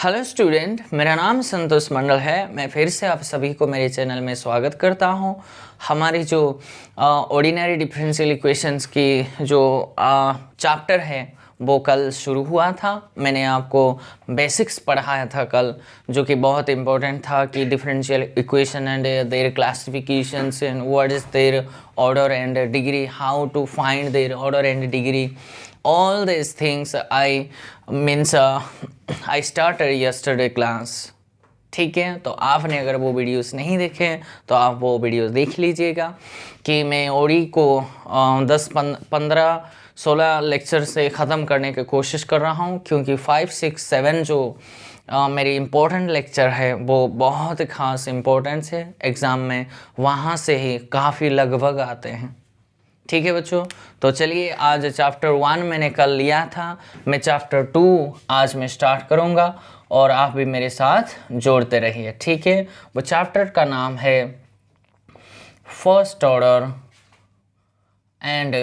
Hello student, मेरा नाम संतोष मंडल है। मैं फिर से आप सभी को मेरे चैनल में स्वागत करता हूं। हमारी जो ऑर्डिनरी डिफरेंशियल इक्वेशंस की जो चैप्टर है वो कल शुरू हुआ था। मैंने आपको बेसिक्स पढ़ाया था कल, जो कि बहुत इम्पोर्टेंट था कि differential equation and their classifications and what is their order and degree, how to find their order and degree, all these things I started yesterday class। ठीक है, तो आपने अगर वो वीडियोस नहीं देखे तो आप वो वीडियोस देख लीजिएगा कि मैं ओडी को 10-15-16 लेक्चर से ख़त्म करने की कोशिश कर रहा हूँ, क्योंकि 5, 6, 7 जो मेरी इम्पोर्टेंट लेक्चर है वो बहुत ख़ास इम्पोर्टेंस है एग्ज़ाम में, वहाँ से ही काफ़ी लगभग आते हैं। ठीक है बच्चों, तो चलिए आज चैप्टर 1 मैंने कल लिया था, मैं चैप्टर 2 आज मैं स्टार्ट करूँगा और आप भी मेरे साथ जोड़ते रहिए। ठीक है, वो चैप्टर का नाम है first order and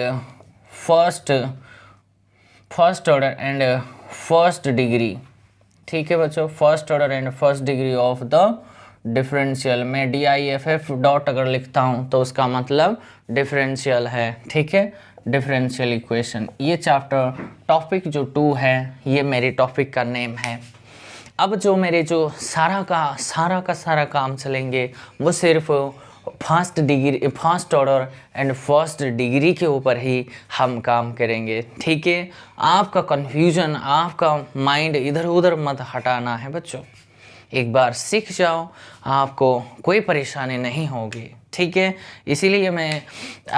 first degree. ठीक है बच्चों, first order and first degree of the differential. मैं DIFF डॉट अगर लिखता हूँ तो उसका मतलब डिफरेंशियल है। ठीक है, डिफरेंशियल इक्वेशन। ये चैप्टर टॉपिक जो 2 है, ये मेरे टॉपिक का नेम है। अब जो मेरे जो सारा काम चलेंगे वो सिर्फ first order and first degree के ऊपर ही हम काम करेंगे। ठीक है, आपका कन्फ्यूजन, आपका माइंड इधर उधर मत हटाना है बच्चों। एक बार सीख जाओ, आपको कोई परेशानी नहीं होगी। ठीक है, इसीलिए मैं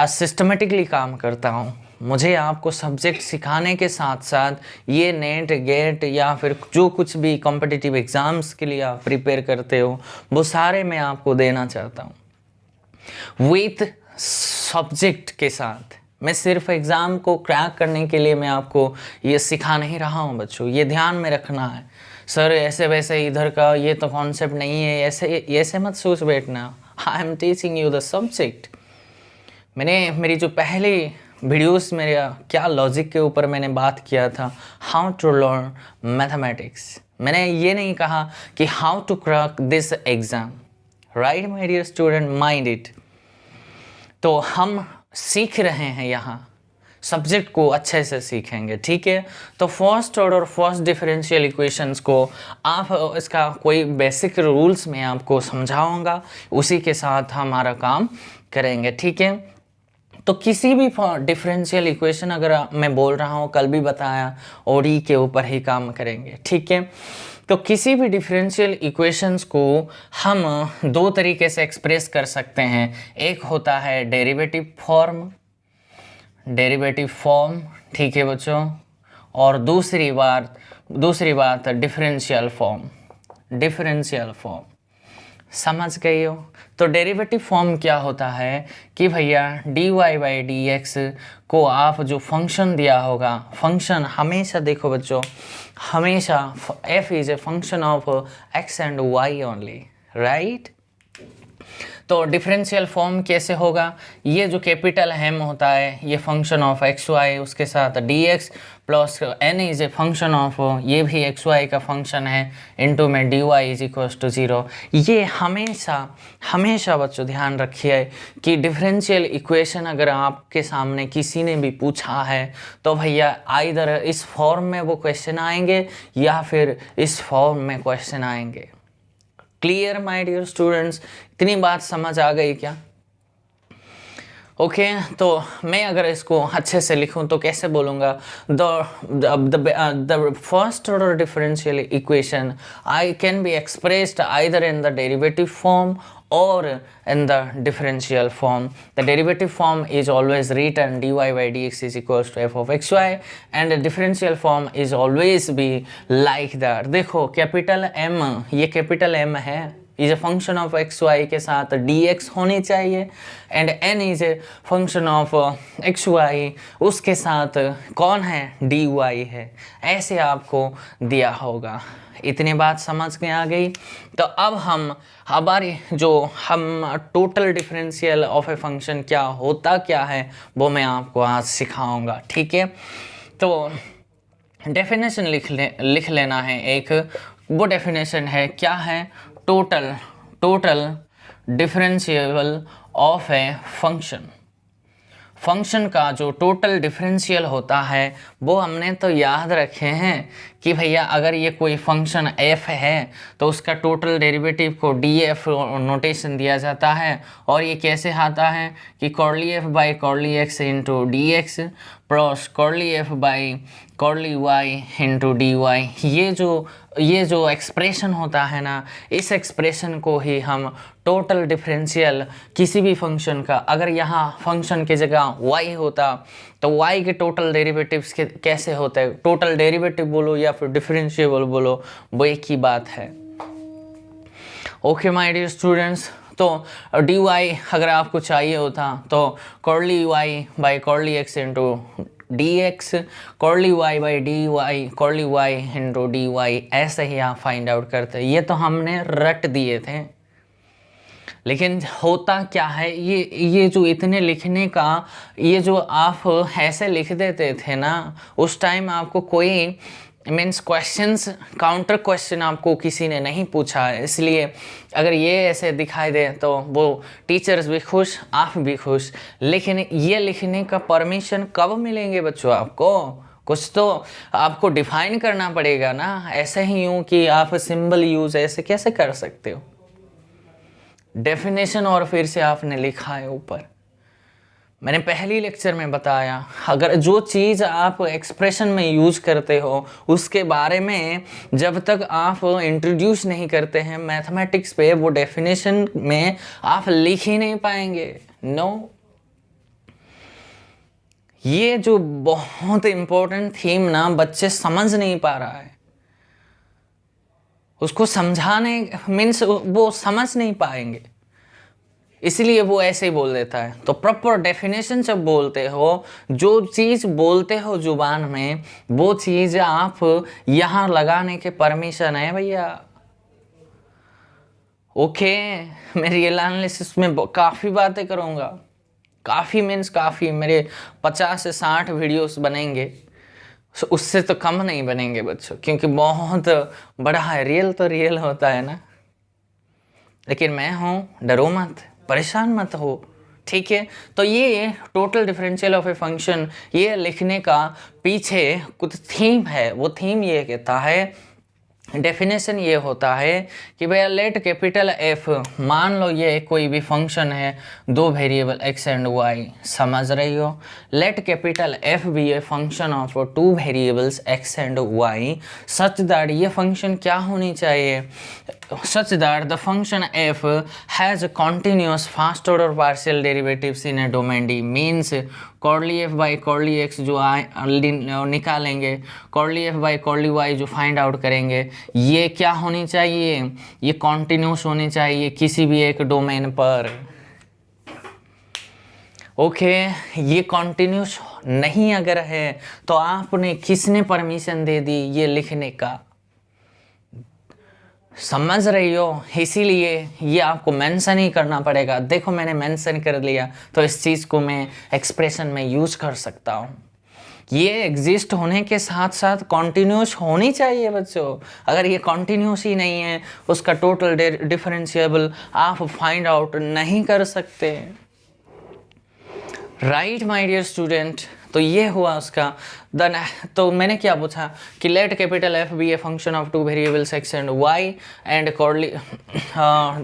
सिस्टमेटिकली काम करता हूँ। मुझे आपको सब्जेक्ट सिखाने के साथ साथ ये नेट गेट या फिर जो कुछ भी कॉम्पिटिटिव एग्ज़ाम्स के लिए आप प्रिपेयर करते हो वो सारे मैं आपको देना चाहता हूँ विथ सब्जेक्ट के साथ। मैं सिर्फ एग्ज़ाम को क्रैक करने के लिए मैं आपको ये सिखा नहीं रहा हूँ बच्चों, ये ध्यान में रखना है। सर ऐसे वैसे इधर का ये तो कॉन्सेप्ट नहीं है, ऐसे मत सोच बैठना। I am teaching you the subject. मेरी जो पहली वीडियोस मेरा क्या लॉजिक के ऊपर मैंने बात किया था, हाउ टू लर्न मैथमेटिक्स। मैंने ये नहीं कहा कि how to crack this exam, right my dear student, mind it. तो हम सीख रहे हैं यहाँ, सब्जेक्ट को अच्छे से सीखेंगे। ठीक है, तो first order first differential equations को आप इसका कोई बेसिक रूल्स मैं आपको समझाऊंगा, उसी के साथ हमारा काम करेंगे। ठीक है, तो किसी भी डिफरेंशियल इक्वेशन अगर मैं बोल रहा हूँ, कल भी बताया ओडी के ऊपर ही काम करेंगे। ठीक है, तो किसी भी डिफरेंशियल इक्वेशंस को हम 2 तरीके से एक्सप्रेस कर सकते हैं। एक होता है डेरिवेटिव फॉर्म, ठीक है बच्चों, और दूसरी बात डिफरेंशियल फॉर्म। समझ गए हो? तो डेरिवेटिव फॉर्म क्या होता है कि भैया dy/dx को आप जो फंक्शन दिया होगा, फंक्शन हमेशा देखो बच्चों, हमेशा f is a function of x and y only, right. तो डिफरेंशियल फॉर्म कैसे होगा, ये जो कैपिटल M होता है ये फंक्शन ऑफ xy, उसके साथ dx plus n is a function of, ये भी xy का फंक्शन है, इनटू में dy इज इक्वल्स टू 0। ये हमेशा बच्चों ध्यान रखिए कि डिफरेंशियल इक्वेशन अगर आपके सामने किसी ने भी पूछा है तो भैया आइदर इस फॉर्म में वो क्वेश्चन आएंगे या फिर इस फॉर्म में क्वेश्चन आएंगे। क्लियर माय डियर स्टूडेंट्स, इतनी बात समझ आ गई क्या? ओके, तो मैं अगर इसको अच्छे से लिखूं तो कैसे बोलूँगा, the first order differential equation I can be expressed either in the derivative form or in the differential form. The derivative form is always written dy/dx is equals to f of xy and the differential form is always be like that। देखो capital M, ये capital M है, is a function of xy के साथ dx होनी चाहिए, and n is a function of xy, उसके साथ कौन है, dy है। ऐसे आपको दिया होगा। इतनी बात समझ में आ गई। तो अब हमारी जो total differential of a function क्या है वो मैं आपको आज सिखाऊंगा। ठीक है, तो डेफिनेशन लिख लेना है। एक वो डेफिनेशन है, क्या है, total differentiable of a function. Function का जो टोटल डिफरेंशियल होता है वो हमने तो याद रखे हैं कि भैया अगर ये कोई फंक्शन f है तो उसका टोटल डेरिवेटिव को df नोटेशन दिया जाता है, और ये कैसे आता है कि curly f by curly x into D x plus curly f by curly y into D Y. ये जो एक्सप्रेशन होता है ना, इस एक्सप्रेशन को ही हम टोटल डिफरेंशियल किसी भी फंक्शन का, अगर यहाँ फंक्शन की जगह y होता तो y के टोटल डेरिवेटिव्स के कैसे होते हैं, टोटल डेरिवेटिव बोलो या फिर डिफरेंशिएबल बोलो, वो एक ही बात है। ओके माय डियर स्टूडेंट्स, तो डी वाई अगर आपको चाहिए होता तो curly y by curly x into D X, curly y by D Y, curly y into D Y, ऐसे ही आप फाइंड आउट करते। ये तो हमने रट दिए थे, लेकिन होता क्या है, ये जो इतने लिखने का, ये जो आप ऐसे लिख देते थे ना, उस टाइम आपको कोई मीन्स क्वेश्चंस, काउंटर क्वेश्चन आपको किसी ने नहीं पूछा है, इसलिए अगर ये ऐसे दिखाई दे तो वो टीचर्स भी खुश, आप भी खुश। लेकिन ये लिखने का परमिशन कब मिलेंगे बच्चों आपको? कुछ तो आपको डिफाइन करना पड़ेगा ना, ऐसे ही यूँ कि आप सिंबल यूज़ ऐसे कैसे कर सकते हो? डेफिनेशन और फिर से आपने लिखा है ऊपर। मैंने पहली लेक्चर में बताया, अगर जो चीज़ आप एक्सप्रेशन में यूज करते हो उसके बारे में जब तक आप इंट्रोड्यूस नहीं करते हैं मैथमेटिक्स पे, वो डेफिनेशन में आप लिख ही नहीं पाएंगे। नो, ये जो बहुत इम्पोर्टेंट थीम ना बच्चे समझ नहीं पा रहा है, उसको समझाने मीन्स वो समझ नहीं पाएंगे, इसलिए वो ऐसे ही बोल देता है। तो प्रॉपर डेफिनेशन जब बोलते हो, जो चीज़ बोलते हो जुबान में, वो चीज़ आप यहाँ लगाने के परमिशन है भैया। ओके, मैं रियल एनालिसिस में काफ़ी बातें करूँगा, काफ़ी मीन्स काफ़ी, मेरे 50 से 60 वीडियोस बनेंगे, उससे तो कम नहीं बनेंगे बच्चों, क्योंकि बहुत बड़ा है। रियल तो रियल होता है ना, लेकिन मैं हूँ, डरो मत, परेशान मत हो, ठीक है। तो ये total differential of a function, ये लिखने का पीछे कुछ थीम है। वो थीम ये कहता है, डेफिनेशन ये होता है कि भैया लेट कैपिटल एफ, मान लो ये कोई भी फंक्शन है, दो वेरिएबल एक्स एंड वाई, समझ रही हो। Let capital F be a function of two variables X and Y such that, ये फंक्शन क्या होनी चाहिए, such that the function f has a continuous first order partial derivatives in a domain D, means curly f by curly x जो निकालेंगे, curly f by curly y जो find out करेंगे, ये क्या होनी चाहिए, ये कॉन्टिन्यूस होनी चाहिए किसी भी एक डोमेन पर। ओके, ये कॉन्टिन्यूस नहीं अगर है तो आपने किसने परमिशन दे दी ये लिखने का, समझ रही हो? इसीलिए ये आपको मेंशन ही करना पड़ेगा। देखो मैंने मेंशन कर लिया तो इस चीज़ को मैं एक्सप्रेशन में यूज कर सकता हूँ। ये एग्जिस्ट होने के साथ साथ कॉन्टिन्यूस होनी चाहिए बच्चों। अगर ये कॉन्टिन्यूस ही नहीं है, उसका टोटल डिफरेंशिएबल आप फाइंड आउट नहीं कर सकते। राइट माय डियर स्टूडेंट, तो ये हुआ उसका। देन तो मैंने क्या पूछा कि let capital F be a function of two variables X and Y and curly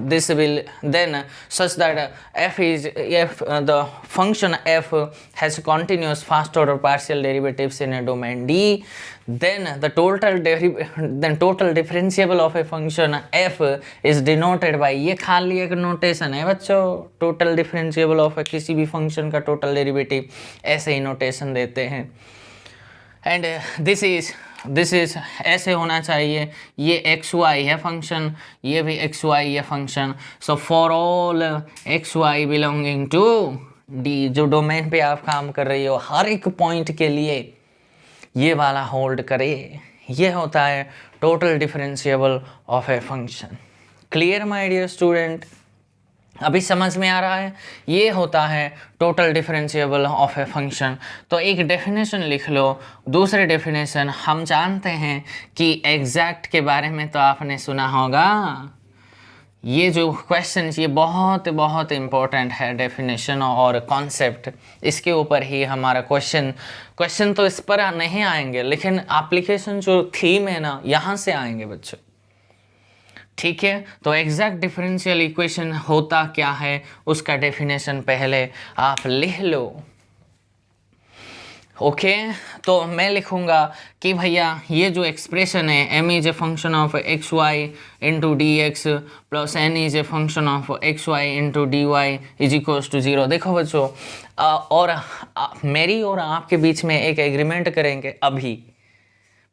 this will then such that F is F the function F has continuous first order partial derivatives in a domain D, then the total differentiable of a function f is denoted by, ये खाली एक notation है बच्चों, total differentiable of किसी भी function का total derivative ऐसे ही notation देते हैं। एंड दिस इज ऐसे होना चाहिए, ये एक्स वाई है फंक्शन, ये भी एक्स वाई है function. So for all x Y belonging to D, जो डोमेन पे आप काम कर रही हो, हर एक पॉइंट के लिए ये वाला होल्ड करे, ये होता है total differentiable of a function. Clear my dear student? अभी समझ में आ रहा है? ये होता है total differentiable of a function. तो एक डेफिनेशन लिख लो। दूसरे डेफिनेशन, हम जानते हैं कि एग्जैक्ट के बारे में तो आपने सुना होगा। ये जो क्वेश्चन, ये बहुत बहुत इम्पोर्टेंट है, डेफिनेशन और कॉन्सेप्ट। इसके ऊपर ही हमारा क्वेश्चन तो इस पर नहीं आएंगे, लेकिन एप्लीकेशन जो थीम है ना, यहाँ से आएंगे बच्चों। ठीक है, तो एग्जैक्ट डिफरेंशियल इक्वेशन होता क्या है, उसका डेफिनेशन पहले आप लिख लो। ओके, तो मैं लिखूंगा कि भैया ये जो एक्सप्रेशन है, m is a function of x y into D x plus n is a function of x y into D y is equals to 0। देखो बच्चों, और मेरी और आपके बीच में एक एग्रीमेंट करेंगे अभी,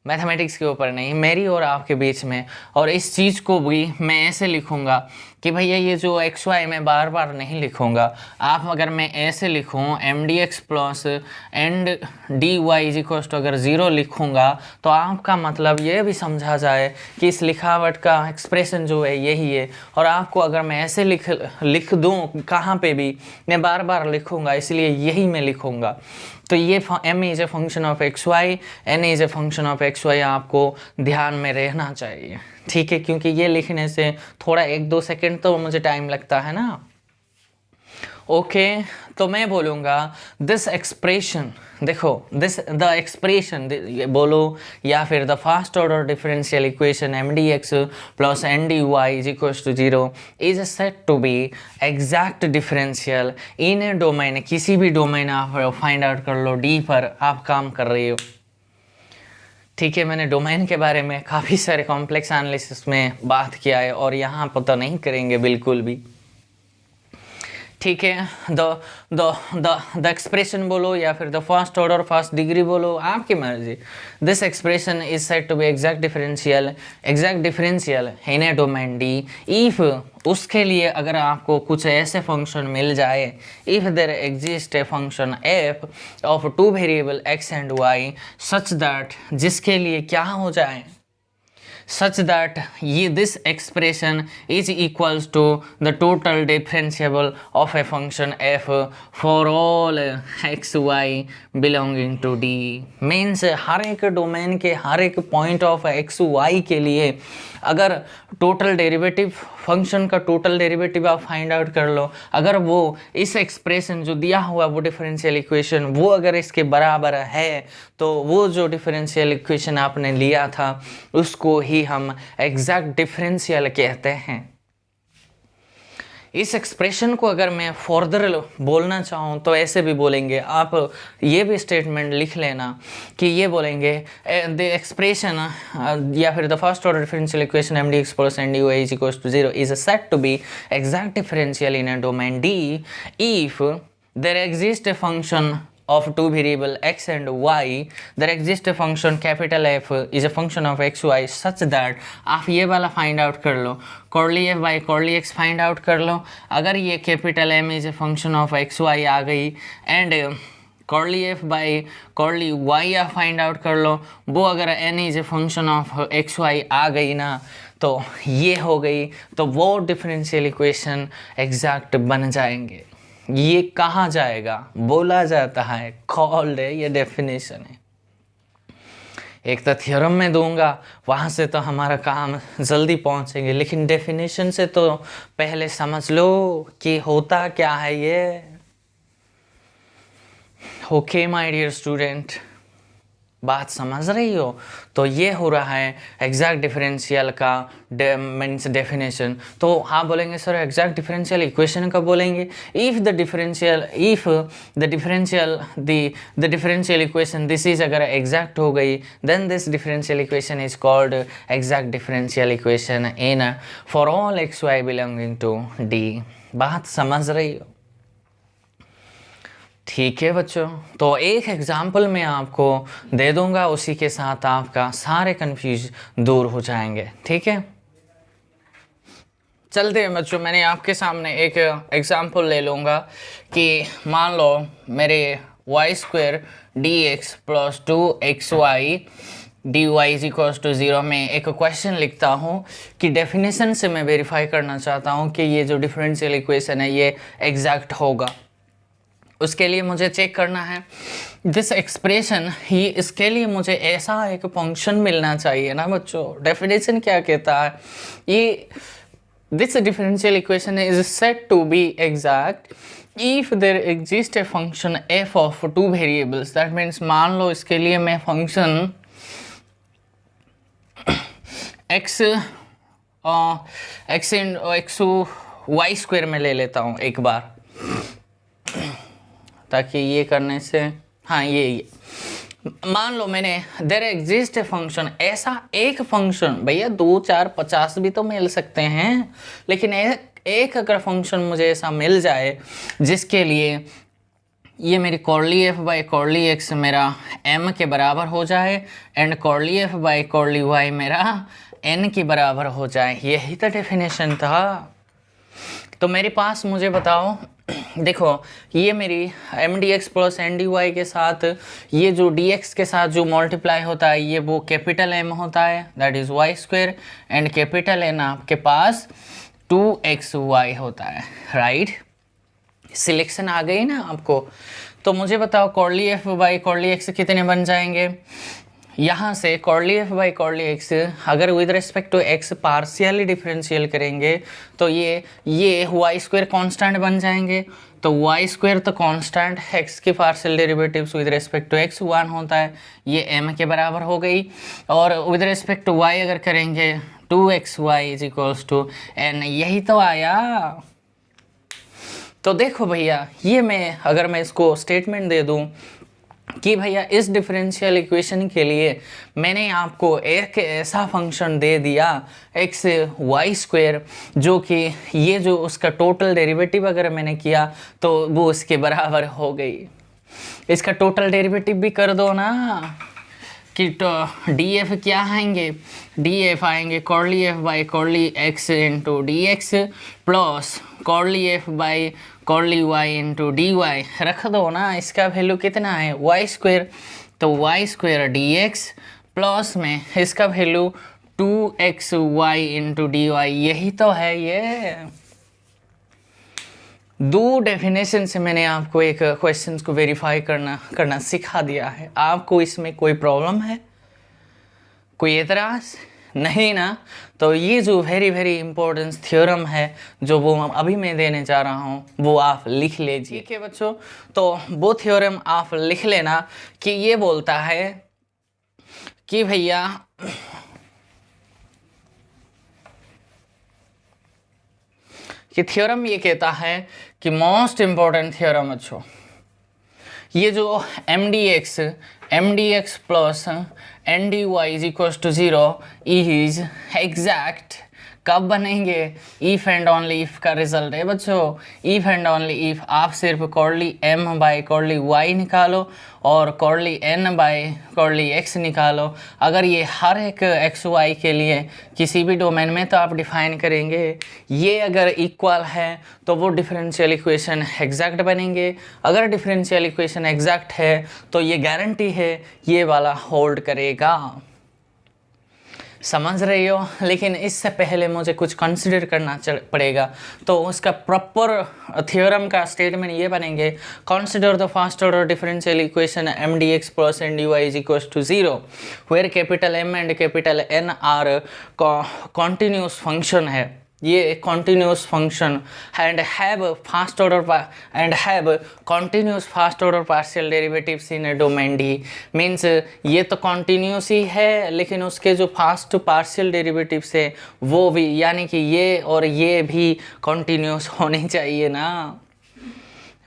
मैथमेटिक्स के ऊपर नहीं, मेरी और आपके बीच में। और इस चीज़ को भी मैं ऐसे लिखूंगा कि भैया ये जो एक्स वाई मैं बार बार नहीं लिखूंगा। आप अगर मैं ऐसे लिखूं m d x plus and d y is equals to अगर 0 लिखूंगा, तो आपका मतलब ये भी समझा जाए कि इस लिखावट का एक्सप्रेशन जो है यही है। और आपको अगर मैं ऐसे लिख दूं, कहाँ पे भी मैं बार बार लिखूंगा, इसलिए यही मैं लिखूंगा। तो ये m is a function of x y, n is a function of x y, आपको ध्यान में रहना चाहिए। ठीक है, क्योंकि ये लिखने से थोड़ा 1-2 सेकंड तो मुझे टाइम लगता है ना। ओके, तो मैं बोलूँगा दिस एक्सप्रेशन, देखो दिस द एक्सप्रेशन बोलो, या फिर the first order differential equation m d x plus n d y is equals to 0 is said to be exact differential in a domain. किसी भी डोमेन आप फाइंड आउट कर लो, D पर आप काम कर रहे हो। ठीक है, मैंने डोमेन के बारे में काफ़ी सारे कॉम्प्लेक्स एनालिसिस में बात किया है, और यहाँ पर तो नहीं करेंगे बिल्कुल भी। ठीक है, द एक्सप्रेशन बोलो या फिर the first order first degree बोलो, आपकी मर्जी। This expression is said to be exact differential in a domain d if, उसके लिए अगर आपको कुछ ऐसे फंक्शन मिल जाए, if there exist a function f of 2 variable x and Y such that, जिसके लिए क्या हो जाए, such that this expression is equals to the total differentiable of a function f for all x y belonging to D। Means हर एक domain के हर एक point of x y के लिए अगर टोटल डेरिवेटिव, फंक्शन का टोटल डेरिवेटिव आप find out कर लो, अगर वो इस एक्सप्रेशन जो दिया हुआ वो डिफरेंशियल इक्वेशन वो अगर इसके बराबर है, तो वो जो डिफरेंशियल इक्वेशन आपने लिया था उसको ही हम एग्जैक्ट डिफरेंशियल कहते हैं। इस एक्सप्रेशन को अगर मैं फर्दर बोलना चाहूँ तो ऐसे भी बोलेंगे, आप ये भी स्टेटमेंट लिख लेना कि ये बोलेंगे द एक्सप्रेशन या फिर the first order differential equation m d x plus n d y is equals to 0 is said to be exact differential in a domain d if there exist a function of 2 variable x and y, there exists a function capital F is a function of x y such that, आप ये वाला find out कर लो, curly f by curly x find out कर लो। अगर ये capital M is a function of x y आ गई and curly f by curly y आप फाइंड आउट कर लो, वो अगर n is a function of x y आ गई ना, तो ये हो गई, तो वो डिफरेंशियल इक्वेशन एग्जैक्ट बन जाएंगे। ये कहाँ जाएगा, बोला जाता है, कॉल्ड है, ये डेफिनेशन है। एक तो थ्योरम में दूंगा, वहाँ से तो हमारा काम जल्दी पहुँचेंगे, लेकिन डेफिनेशन से तो पहले समझ लो कि होता क्या है ये। ओके माय डियर स्टूडेंट, बात समझ रही हो? तो ये हो रहा है एग्जैक्ट डिफरेंशियल का मीन्स डेफिनेशन। तो हाँ बोलेंगे सर एग्जैक्ट डिफरेंशियल इक्वेशन का बोलेंगे, if the differential equation this is अगर एग्जैक्ट हो गई, then this differential equation is called exact differential equation in for all x Y belonging to d. बात समझ रही हो? ठीक है बच्चों, तो एक एग्जाम्पल मैं आपको दे दूंगा, उसी के साथ आपका सारे कंफ्यूज दूर हो जाएंगे। ठीक है, चलते हैं बच्चों, मैंने आपके सामने एक एग्जाम्पल ले लूँगा कि मान लो मेरे y square d x plus 2 x y dy is equals to 0 में एक क्वेश्चन लिखता हूँ कि डेफिनेशन से मैं वेरीफाई करना चाहता हूँ कि ये जो डिफरेंशियल इक्वेशन है ये एग्जैक्ट होगा। उसके लिए मुझे चेक करना है दिस एक्सप्रेशन ही, इसके लिए मुझे ऐसा एक फंक्शन मिलना चाहिए ना बच्चों। डेफिनेशन क्या कहता है, ये this differential equation is said to be exact if there exists a function f of two variables। that means मान लो इसके लिए मैं फंक्शन x y स्क्वायर में ले लेता हूँ एक बार, ताकि ये करने से हाँ ये मान लो मैंने देयर एग्जिस्ट ए फंक्शन, ऐसा एक फंक्शन, भैया 2 4 50 भी तो मिल सकते हैं, लेकिन एक अगर फंक्शन मुझे ऐसा मिल जाए जिसके लिए ये मेरी कॉर्ली एफ बाई कॉर्ली एक्स मेरा m के बराबर हो जाए एंड कॉर्ली एफ बाई कॉर्ली वाई मेरा n के बराबर हो जाए, यही तो डेफिनेशन था। तो मेरे पास मुझे बताओ, देखो ये मेरी m d x plus n d y के साथ ये जो डी एक्स के साथ जो मल्टीप्लाई होता है ये वो कैपिटल M होता है, that is why square, and capital N आपके पास 2xy होता है, राइट। सिलेक्शन आ गई ना आपको। तो मुझे बताओ curly f by curly x कितने बन जाएंगे, यहाँ से curly f by curly x अगर with respect to x partially differential करेंगे तो ये वाई स्क्वायर कॉन्स्टेंट बन जाएंगे। तो वाई स्क्वायर तो कॉन्स्टेंट, एक्स की partial derivatives with respect to x 1 होता है, ये m के बराबर हो गई। और विद रिस्पेक्ट टू y अगर करेंगे 2xy is equals to n, यही तो आया। तो देखो भैया ये अगर मैं इसको स्टेटमेंट दे दूं कि भैया इस डिफरेंशियल इक्वेशन के लिए मैंने आपको एक ऐसा फंक्शन दे दिया एक्स वाई स्क्वायर, जो कि ये जो उसका टोटल डेरिवेटिव अगर मैंने किया तो वो इसके बराबर हो गई। इसका टोटल डेरिवेटिव भी कर दो ना कि डी एफ क्या आएंगे, डी एफ आएंगे curly f by curly x into D x plus curly f by कॉर्ली y into D y, रख दो ना। इसका वैल्यू कितना है वाई स्क्वायर, तो y square d x plus में इसका value 2xy into D Y, यही तो है। ये दो डेफिनेशन से मैंने आपको एक क्वेश्चन को वेरीफाई करना सिखा दिया है। आपको इसमें कोई प्रॉब्लम है, कोई एतराज़ नहीं ना? तो ये जो वेरी इंपॉर्टेंट थ्योरम है जो वो अभी मैं देने जा रहा हूँ वो आप लिख लीजिए, ठीक है बच्चों। तो वो थ्योरम आप लिख लेना कि ये बोलता है कि भैया कि थ्योरम ये कहता है कि मोस्ट इम्पॉर्टेंट थ्योरम अच्छो, ये जो m d x plus n d y is equal to 0 is exact कब बनेंगे, इफ़ एंड ओनली इफ़ का रिजल्ट है बच्चों। इफ़ एंड ओनली इफ़ आप सिर्फ curly m by curly y निकालो और curly n by curly x निकालो। अगर ये हर एक x y के लिए किसी भी डोमेन में तो आप डिफाइन करेंगे, ये अगर इक्वल है तो वो डिफरेंशियल इक्वेशन एग्जैक्ट बनेंगे। अगर डिफरेंशियल इक्वेशन एग्जैक्ट है तो ये गारंटी है ये वाला होल्ड करेगा। समझ रही हो? लेकिन इससे पहले मुझे कुछ कंसिडर करना पड़ेगा। तो उसका प्रॉपर थ्योरम का स्टेटमेंट ये बनेंगे, consider the first order differential equation m d x plus n d y is equal to 0 where capital M and capital N are continuous function है, ये continuous function and have continuous first order partial derivatives in domain d. Means ये तो continuous ही है लेकिन उसके जो first partial derivatives है वो भी, यानी कि ये और ये भी कॉन्टिन्यूस होने चाहिए ना।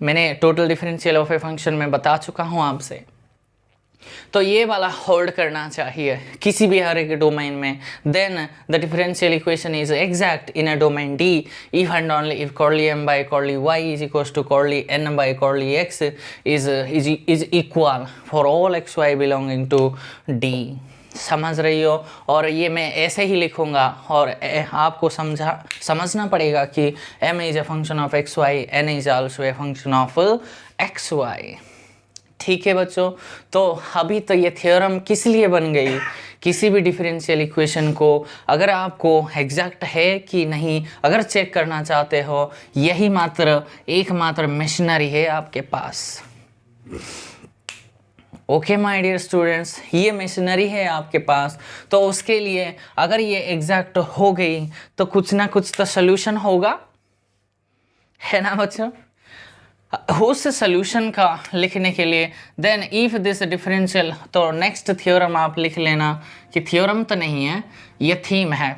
मैंने total differential of a function में बता चुका हूँ आपसे। तो ये वाला होल्ड करना चाहिए किसी भी हर एक डोमेन में। Then the differential equation is exact in a domain d if and only if curly m by curly y is equal to curly n by curly x is equal for all xy belonging to d। समझ रही हो? और ये मैं ऐसे ही लिखूंगा और आपको समझना पड़ेगा कि m is a function of xy, n is also a function of xy। ठीक है बच्चों, तो अभी तो ये थ्योरम किस लिए बन गई, किसी भी डिफरेंशियल इक्वेशन को अगर आपको एग्जैक्ट है कि नहीं अगर चेक करना चाहते हो, यही मात्र एकमात्र मशीनरी है आपके पास। ओके माय डियर स्टूडेंट्स, ये मशीनरी है आपके पास, तो उसके लिए अगर ये एग्जैक्ट हो गई तो कुछ ना कुछ तो सोल्यूशन होगा, है ना बच्चों। उस सोल्यूशन का लिखने के लिए देन इफ दिस डिफरेंशियल, तो नेक्स्ट थ्योरम आप लिख लेना कि थ्योरम तो नहीं है ये थीम है,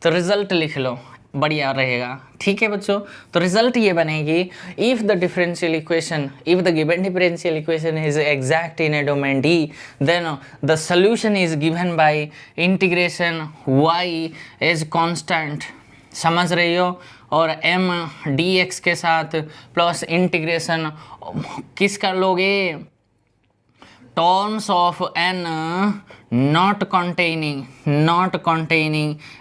तो रिजल्ट लिख लो, बढ़िया रहेगा। ठीक है बच्चों, तो रिजल्ट ये बनेगी if the differential equation, if the given differential equation is exact in a domain d, then the solution is given by integration y is constant, समझ रही हो, और m dx के साथ प्लस इंटीग्रेशन किस कर लोगे, terms of n not containing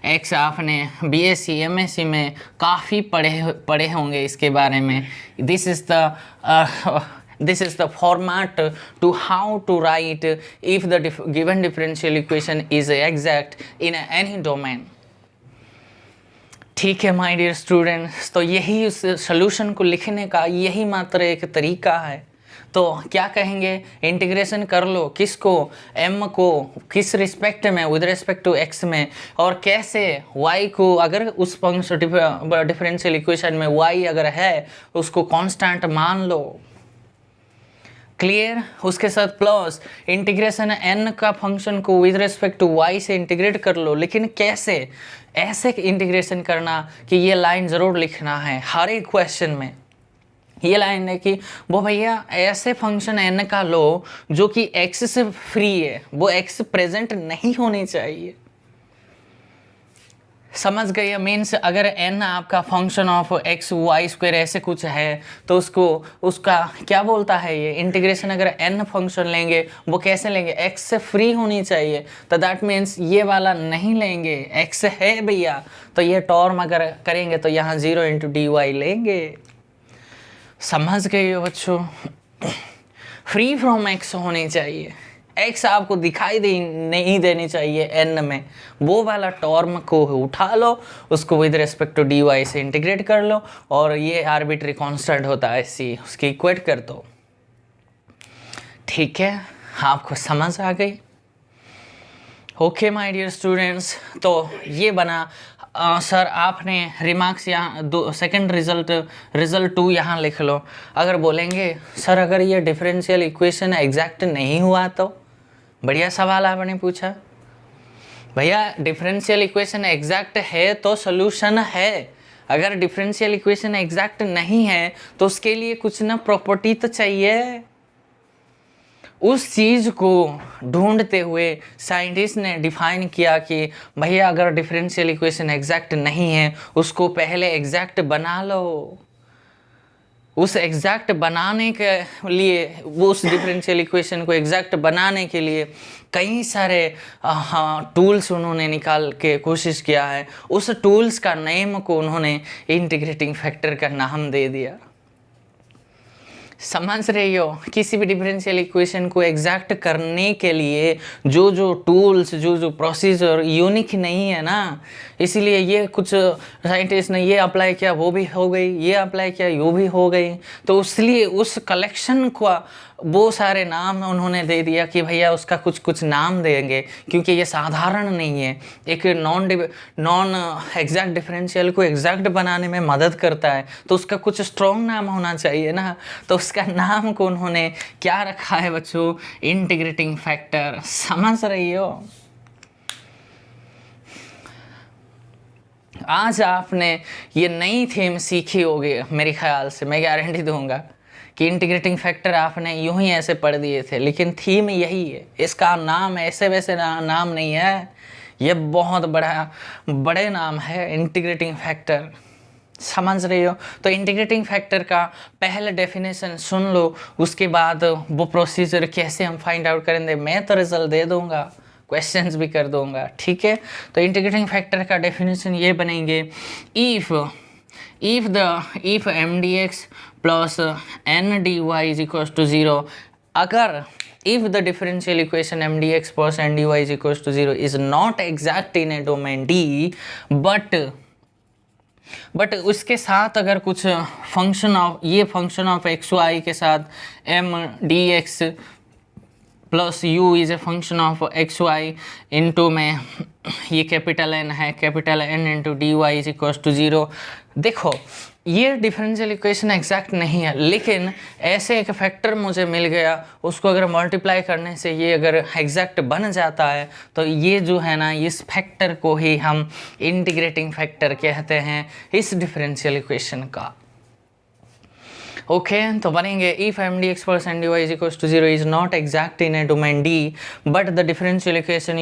x। आपने BSc MSc में काफ़ी पढ़े होंगे इसके बारे में। This is the format to how to write if the given differential equation is exact in any domain। ठीक है माय डियर स्टूडेंट्स, तो यही उस सोल्यूशन को लिखने का यही मात्र एक तरीका है। तो क्या कहेंगे, इंटीग्रेशन कर लो किसको, m को किस रिस्पेक्ट में, विद रिस्पेक्ट टू x में, और कैसे y को अगर उस फंक्शन डिफरेंशियल इक्वेशन में y अगर है उसको कांस्टेंट मान लो। क्लियर, उसके साथ प्लस इंटीग्रेशन n का फंक्शन को विद रिस्पेक्ट टू y से इंटीग्रेट कर लो, लेकिन कैसे, ऐसे इंटीग्रेशन करना कि ये लाइन ज़रूर लिखना है हर एक क्वेश्चन में। ये लाइन है कि वो भैया ऐसे फंक्शन n का लो जो कि x से फ्री है, वो x प्रेजेंट नहीं होनी चाहिए, समझ गए। मीन्स अगर n आपका function of x y square ऐसे कुछ है तो उसका क्या बोलता है ये इंटीग्रेशन, अगर n फंक्शन लेंगे वो कैसे लेंगे, x से फ्री होनी चाहिए। तो दैट मीन्स ये वाला नहीं लेंगे, x है भैया, तो ये टर्म अगर करेंगे तो यहाँ 0 × dy लेंगे, समझ गए हो बच्चों। फ्री फ्रॉम x होनी चाहिए, x आपको दिखाई नहीं देनी चाहिए n में, वो वाला टर्म को उठा लो, उसको विद रिस्पेक्ट टू dy से इंटीग्रेट कर लो, और ये आर्बिट्री कांस्टेंट होता है c, उसकी इक्वेट कर दो। ठीक है, आपको समझ आ गई। ओके माय डियर स्टूडेंट्स, तो ये बना सर आपने रिमार्क्स यहाँ सेकंड रिजल्ट 2 यहाँ लिख लो। अगर बोलेंगे सर अगर ये डिफरेंशियल इक्वेशन एग्जैक्ट नहीं हुआ तो, बढ़िया सवाल आपने पूछा भैया, डिफरेंशियल इक्वेशन एग्जैक्ट है तो सोल्यूशन है, अगर डिफरेंशियल इक्वेशन एग्जैक्ट नहीं है तो उसके लिए कुछ ना प्रॉपर्टी तो चाहिए। उस चीज़ को ढूंढते हुए साइंटिस्ट ने डिफाइन किया कि भैया अगर डिफरेंशियल इक्वेशन एग्जैक्ट नहीं है उसको पहले एग्जैक्ट बना लो। उस एग्जैक्ट बनाने के लिए, वो उस डिफरेंशियल इक्वेशन को एग्जैक्ट बनाने के लिए कई सारे टूल्स उन्होंने निकाल के कोशिश किया है। उस टूल्स का नेम को उन्होंने इंटीग्रेटिंग फैक्टर का नाम दे दिया। समझ रही हो, किसी भी डिफरेंशियल इक्वेशन को एग्जैक्ट करने के लिए जो टूल्स, जो प्रोसीजर यूनिक नहीं है ना, इसीलिए ये कुछ साइंटिस्ट ने ये अप्लाई किया वो भी हो गई, ये अप्लाई किया वो भी हो गई, तो इसलिए उस कलेक्शन को वो सारे नाम उन्होंने दे दिया कि भैया उसका कुछ नाम देंगे, क्योंकि ये साधारण नहीं है। एक नॉन एग्जैक्ट डिफरेंशियल को एग्जैक्ट बनाने में मदद करता है, तो उसका कुछ स्ट्रॉन्ग नाम होना चाहिए ना, तो उसका नाम को उन्होंने क्या रखा है बच्चों, इंटीग्रेटिंग फैक्टर। समझ रही हो, आज आपने ये नई थीम सीखी होगी मेरे ख्याल से, मैं गारंटी दूंगा कि इंटीग्रेटिंग फैक्टर आपने यूं ही ऐसे पढ़ दिए थे, लेकिन थीम यही है। इसका नाम ऐसे वैसे नाम नहीं है, ये बहुत बड़े नाम है इंटीग्रेटिंग फैक्टर। समझ रही हो, तो इंटीग्रेटिंग फैक्टर का पहले डेफिनेशन सुन लो, उसके बाद वो प्रोसीजर कैसे हम फाइंड आउट करेंगे, मैं तो रिजल्ट दे दूंगा, क्वेश्चंस भी कर दूंगा। ठीक है, तो इंटीग्रेटिंग फैक्टर का डेफिनेशन ये बनेंगे, if mdx plus n dy is equals to 0, अगर if the differential equation mdx plus n dy is equals to 0 is not exact in a domain D, but उसके साथ अगर कुछ फंक्शन ऑफ ये function of x y के साथ m d x plus u is a function of x y into में ये capital n है, capital n into D y is equals to 0। देखो ये डिफरेंशियल इक्वेशन एग्जैक्ट नहीं है, लेकिन ऐसे एक फैक्टर मुझे मिल गया, उसको अगर मल्टीप्लाई करने से ये अगर एग्जैक्ट बन जाता है तो ये जो है ना, इस फैक्टर को ही हम इंटीग्रेटिंग फैक्टर कहते हैं इस डिफरेंशियल इक्वेशन का। ओके तो बनेंगे if m d x plus n d y is equals to 0 is not exact in a domain d, but the differential equation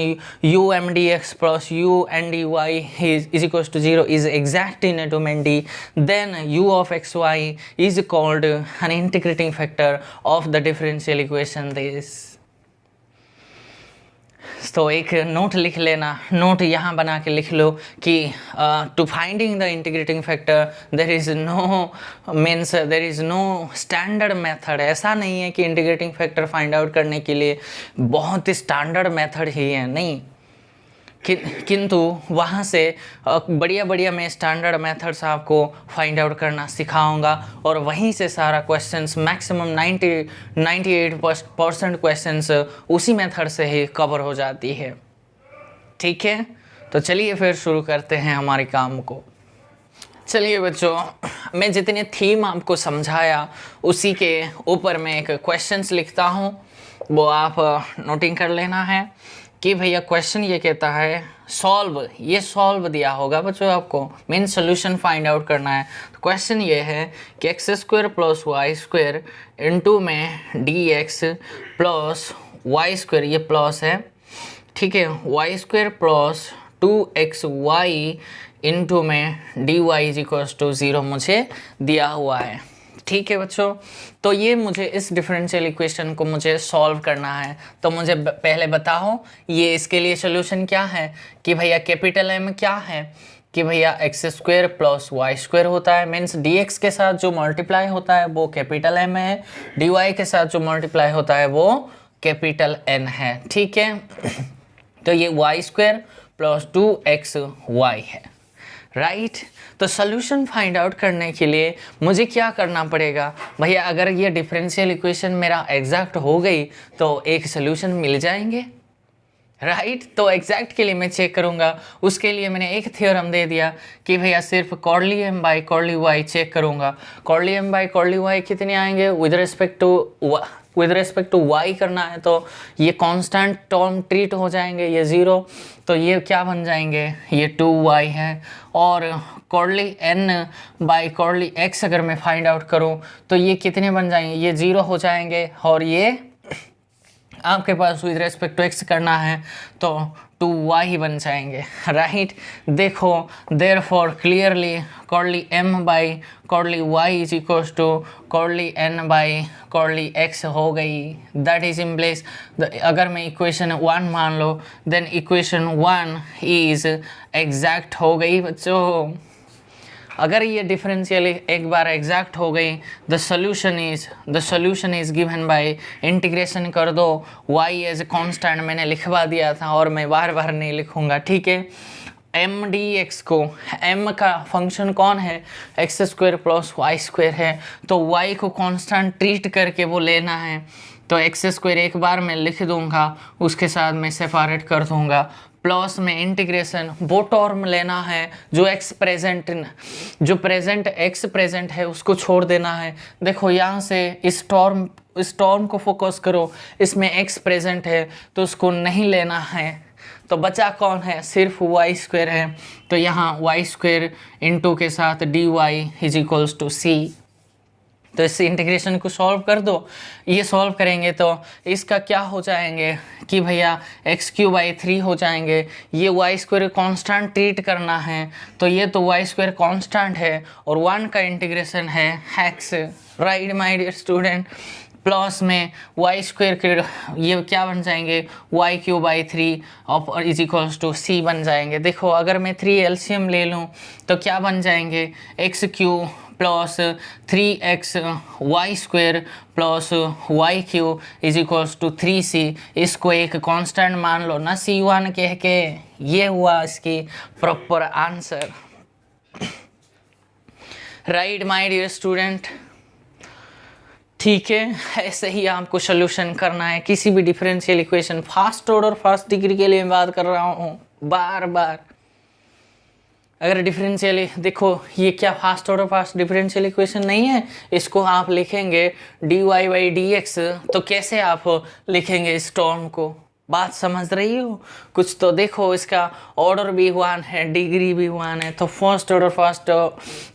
u m d x plus u n d y is equals to 0 is exact in a domain d, then u of x y is called an integrating factor of the differential equation this. तो एक note लिख लेना, note यहाँ बना के लिख लो कि to finding the integrating factor there is no standard method. ऐसा नहीं है कि इंटीग्रेटिंग फैक्टर फाइंड आउट करने के लिए बहुत ही स्टैंडर्ड मेथड ही है, नहीं, किंतु वहाँ से बढ़िया मैं स्टैंडर्ड मेथड्स आपको फाइंड आउट करना सिखाऊंगा और वहीं से सारा क्वेश्चंस मैक्सिमम 98% क्वेश्चंस उसी मेथड से ही कवर हो जाती है। ठीक है, तो चलिए फिर शुरू करते हैं हमारे काम को। चलिए बच्चों, मैं जितने थीम आपको समझाया उसी के ऊपर मैं एक क्वेश्चंस लिखता हूँ, वो आप नोटिंग कर लेना है कि भैया क्वेश्चन ये कहता है सॉल्व, ये सॉल्व दिया होगा बच्चों आपको, मेन सोल्यूशन फाइंड आउट करना है। तो क्वेश्चन ये है कि x square plus y square into में d x plus y square, ये प्लस है, ठीक है, y square plus 2xy into में d y is equals to 0 मुझे दिया हुआ है। ठीक है बच्चों, तो ये मुझे इस डिफरेंशियल इक्वेशन को मुझे सॉल्व करना है। तो मुझे पहले बताओ ये इसके लिए सोल्यूशन क्या है कि भैया कैपिटल एम क्या है कि भैया x square plus y square होता है, मीन्स डी एक्स के साथ जो मल्टीप्लाई होता है वो कैपिटल एम है, डी वाई के साथ जो मल्टीप्लाई होता है वो कैपिटल एन है। ठीक है, तो ये वाई स्क्वायर प्लस 2xy है, राइट। तो सोल्यूशन फाइंड आउट करने के लिए मुझे क्या करना पड़ेगा भैया, अगर ये डिफरेंशियल इक्वेशन मेरा एग्जैक्ट हो गई तो एक सोल्यूशन मिल जाएंगे, राइट। तो एग्जैक्ट के लिए मैं चेक करूँगा, उसके लिए मैंने एक थ्योरम दे दिया कि भैया सिर्फ कॉर्ली एम बाई कॉर्ली वाई चेक करूँगा। कॉर्ली एम बाई कॉर्ली वाई कितने आएंगे विद रिस्पेक्ट टू वाई करना है, तो ये कांस्टेंट टर्म ट्रीट हो जाएंगे, ये 0, तो ये क्या बन जाएंगे, ये 2y है। और curly n by curly x अगर मैं फाइंड आउट करूँ तो ये कितने बन जाएंगे, ये 0 हो जाएंगे, और ये आपके पास विद रेस्पेक्ट टू x करना है तो 2y ही बन जाएंगे, राइट। देखो therefore clearly curly m by curly y is equals to curly n by curly x हो गई, दैट इज इन प्लेस। अगर मैं इक्वेशन 1 मान लो देन इक्वेशन 1 इज एग्जैक्ट हो गई बच्चों। अगर ये डिफरेंशियल एक बार एग्जैक्ट हो गई, the solution is given by integration कर दो, y एज कांस्टेंट मैंने लिखवा दिया था और मैं बार बार नहीं लिखूंगा, ठीक है। एम डी एक्स को, m का फंक्शन कौन है, x square plus y square है, तो y को कांस्टेंट ट्रीट करके वो लेना है, तो एक्स स्क्वायर एक बार मैं लिख दूंगा, उसके साथ मैं सेपरेट कर दूंगा, प्लस में इंटीग्रेशन वो टर्म लेना है जो एक्स प्रेजेंट एक्स प्रेजेंट है उसको छोड़ देना है। देखो यहाँ से इस टर्म को फोकस करो, इसमें एक्स प्रेजेंट है तो उसको नहीं लेना है, तो बचा कौन है, सिर्फ वाई स्क्वायर है, तो यहाँ वाई स्क्वायर इंटू के साथ d y is equals to c. तो इस इंटीग्रेशन को सॉल्व कर दो, ये सॉल्व करेंगे तो इसका क्या हो जाएंगे कि भैया x³ 3 हो जाएंगे, ये वाई स्क्वायर कॉन्स्टेंट ट्रीट करना है, तो ये तो वाई स्क्वायर कॉन्स्टेंट है और 1 का इंटीग्रेशन है x, right my dear student. Plus में वाई स्क्वायर के ये क्या बन जाएंगे, वाई क्यू बाई 3 और इज इक्वल्स टू सी बन जाएंगे। देखो अगर मैं 3 एलसीएम ले लूँ तो क्या बन जाएंगे, x cube plus 3x y square plus y cube is equals to 3c। इसको एक कांस्टेंट मान लो ना c1 कह के। ये हुआ इसकी proper answer. Right my dear student, ठीक है, ऐसे ही आपको सोल्यूशन करना है किसी भी differential equation. First order first degree के लिए मैं बात कर रहा हूँ बार बार। अगर डिफरेंशियल, देखो ये क्या first order first differential equation नहीं है, इसको आप लिखेंगे dy बाई dx, तो कैसे आप लिखेंगे इस टर्म को, बात समझ रही हो कुछ? तो देखो इसका ऑर्डर भी 1 है, डिग्री भी 1 है, तो फर्स्ट ऑर्डर फर्स्ट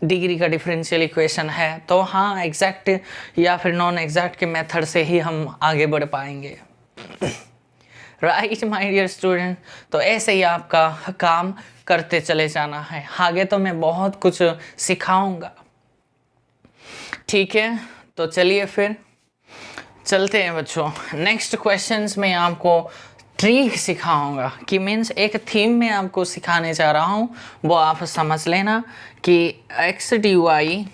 डिग्री का डिफरेंशियल इक्वेशन है। तो हाँ, एग्जैक्ट या फिर नॉन एग्जैक्ट के मेथड से ही हम आगे बढ़ पाएंगे। राइट माय डियर स्टूडेंट, तो ऐसे ही आपका काम करते चले जाना है। आगे तो मैं बहुत कुछ सिखाऊंगा, ठीक है? तो चलिए फिर चलते हैं बच्चों। नेक्स्ट क्वेश्चंस में आपको ट्री सिखाऊंगा कि मीन्स एक थीम में आपको सिखाने जा रहा हूँ, वो आप समझ लेना कि x d y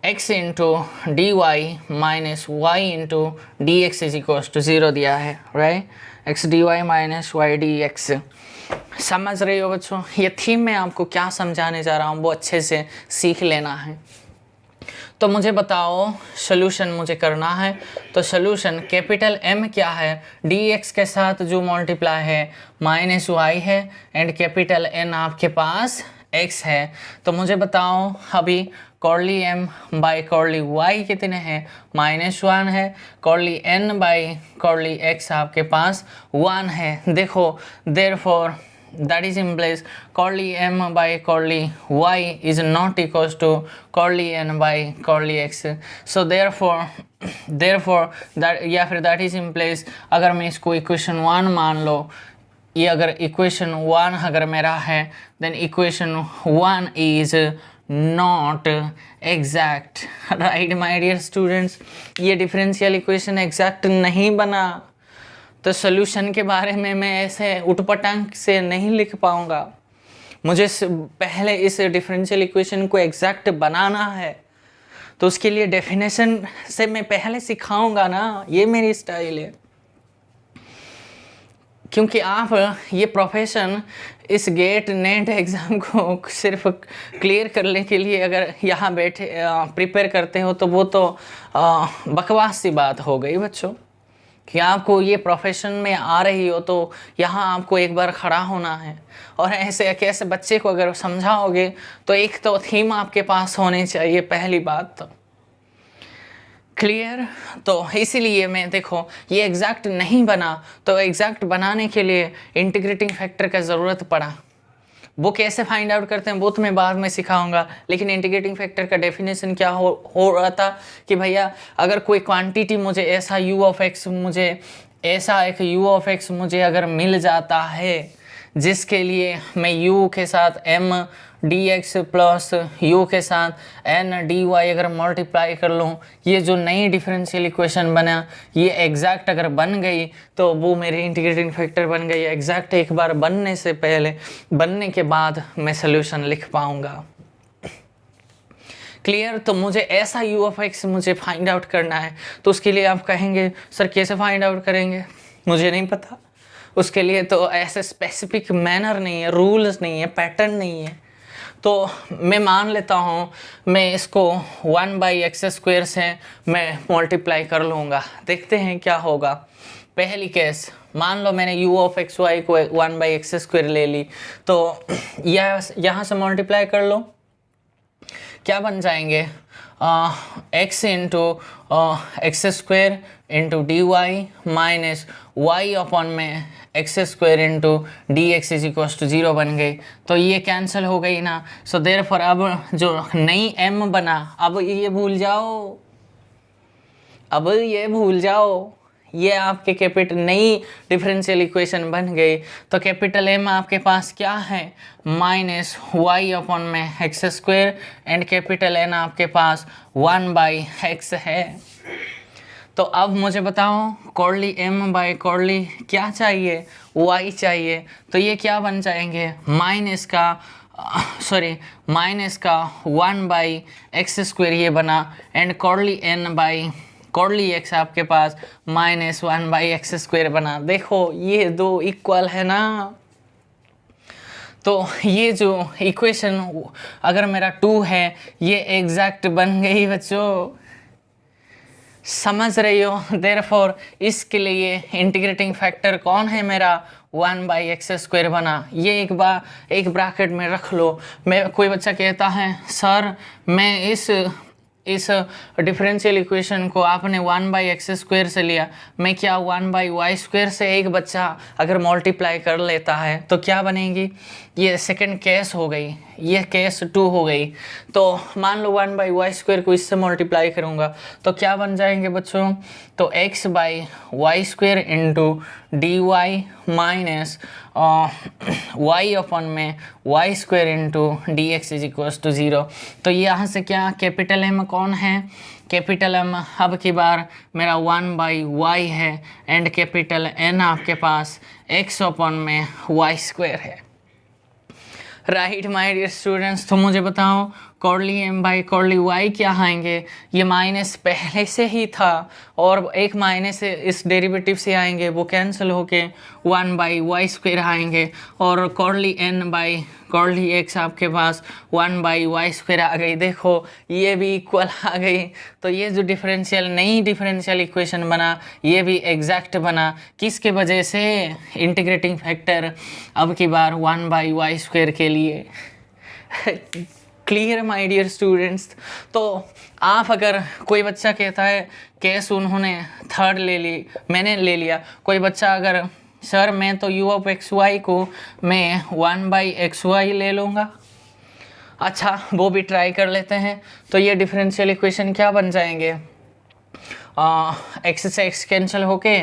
x into D y minus y into D x is equals to 0 दिया है, right? X d y minus y d x, समझ रहे हो बच्चों? ये थीम में आपको क्या समझाने जा रहा हूँ वो अच्छे से सीख लेना है। तो मुझे बताओ, सोल्यूशन मुझे करना है। तो सोल्यूशन कैपिटल M क्या है, dx के साथ जो मल्टीप्लाई है माइनस वाई है, एंड कैपिटल N आपके पास x है। तो मुझे बताओ अभी कॉर्ली m बाई कॉर्ली y कितने हैं, -1 है। कॉर्ली n बाई कॉर्ली x आपके पास 1 है। देखो therefore that is implies Corley m by Corley y is not equals to Corley n by Corley x. So therefore that या फिर that is implies, अगर मैं इसको इक्वेशन 1 मान लो, ये अगर इक्वेशन 1 अगर मेरा है, then equation 1 is not exact, right my dear students? ये डिफरेंशियल इक्वेशन एग्जैक्ट नहीं बना, तो सोल्यूशन के बारे में मैं ऐसे उटपटांग से नहीं लिख पाऊँगा। मुझे पहले इस डिफरेंशियल इक्वेशन को एग्जैक्ट बनाना है, तो उसके लिए डेफिनेशन से मैं पहले सिखाऊंगा ना, ये मेरी स्टाइल है। क्योंकि आप ये प्रोफेशन इस गेट नेट एग्ज़ाम को सिर्फ क्लियर करने के लिए अगर यहाँ बैठे प्रिपेयर करते हो, तो वो तो बकवास सी बात हो गई बच्चों। कि आपको ये प्रोफेशन में आ रही हो तो यहाँ आपको एक बार खड़ा होना है, और ऐसे कैसे बच्चे को अगर समझाओगे तो एक तो थीम आपके पास होनी चाहिए, पहली बात तो क्लियर। तो इसीलिए मैं, देखो ये एग्जैक्ट नहीं बना, तो एग्जैक्ट बनाने के लिए इंटीग्रेटिंग फैक्टर का ज़रूरत पड़ा। वो कैसे फाइंड आउट करते हैं वो तो मैं बाद में सिखाऊंगा, लेकिन इंटीग्रेटिंग फैक्टर का डेफिनेशन क्या हो रहा था कि भैया अगर कोई क्वांटिटी मुझे ऐसा u ऑफ x, मुझे ऐसा एक u ऑफ x मुझे अगर मिल जाता है जिसके लिए मैं u के साथ m dx प्लस u के साथ n dy अगर मल्टीप्लाई कर लूँ, ये जो नई डिफरेंशियल इक्वेशन बना ये एग्जैक्ट अगर बन गई तो वो मेरी इंटीग्रेटिंग फैक्टर बन गई। एग्जैक्ट एक बार बनने से पहले, बनने के बाद मैं सोल्यूशन लिख पाऊँगा। क्लियर? तो मुझे ऐसा u ऑफ x मुझे फाइंड आउट करना है, तो उसके लिए आप कहेंगे सर कैसे फाइंड आउट करेंगे, मुझे नहीं पता। उसके लिए तो ऐसे स्पेसिफिक मैनर नहीं है, रूल्स नहीं है, पैटर्न नहीं है। तो मैं मान लेता हूँ मैं इसको 1/x² से मैं मल्टीप्लाई कर लूँगा, देखते हैं क्या होगा। पहली केस मान लो मैंने u ऑफ xy को 1/x² ले ली, तो यहाँ से मल्टीप्लाई कर लो, क्या बन जाएंगे x into x² into D y minus y upon में x² into D x is equals to 0 बन गई। तो ये कैंसिल हो गई ना। सो देयरफॉर अब जो नई m बना, अब ये भूल जाओ, अब ये भूल जाओ, ये आपके कैपिटल नई डिफरेंशियल इक्वेशन बन गई। तो कैपिटल M आपके पास क्या है, माइनस वाई अपॉन में x² एंड कैपिटल N आपके पास 1/x है। तो अब मुझे बताओ कर्ली m बाई कर्ली क्या चाहिए, y चाहिए। तो ये क्या बन जाएंगे, माइनस का 1/x² ये बना, and curly n by curly x आपके पास -1/x² बना। देखो ये दो इक्वल है ना, तो ये जो इक्वेशन अगर मेरा 2 है ये एग्जैक्ट बन गई बच्चों, समझ रही हो। देयरफॉर इसके लिए इंटीग्रेटिंग फैक्टर कौन है मेरा, 1/x² बना। ये एक ब्रैकेट में रख लो। मैं कोई बच्चा कहता है सर मैं इस डिफरेंशियल इक्वेशन को आपने 1/x² से लिया, मैं क्या 1/y² से एक बच्चा अगर मल्टीप्लाई कर लेता है तो क्या बनेगी, ये सेकंड केस हो गई, ये केस 2 हो गई। तो मान लो 1/y² को इससे मल्टीप्लाई करूँगा तो क्या बन जाएंगे बच्चों, तो x/y² into dy minus y upon में y² into dx is equal to 0। तो यहाँ से क्या, कैपिटल M कौन है, कैपिटल M अब की बार मेरा 1/y है, एंड कैपिटल N आपके पास x अपन में y² है। राइट माय डियर स्टूडेंट्स, तो मुझे बताओ curly m by curly y क्या आएंगे, ये माइनस पहले से ही था और एक माइनस इस डेरिवेटिव से आएंगे, वो कैंसिल होके 1/y² आएंगे, और curly n by curly x आपके पास 1/y² आ गई। देखो ये भी इक्वल आ गई। तो ये जो नई डिफरेंशियल इक्वेशन बना ये भी एग्जैक्ट बना, किसके वजह से, इंटीग्रेटिंग फैक्टर अब की बार 1/y² के लिए। Clear my dear students. तो आप अगर कोई बच्चा कहता है केस उन्होंने थर्ड ले ली, मैंने ले लिया, कोई बच्चा अगर सर मैं तो u(x,y) को मैं 1/xy ले लूँगा, अच्छा वो भी ट्राई कर लेते हैं। तो ये डिफरेंशियल इक्वेशन क्या बन जाएंगे, x से x कैंसिल होके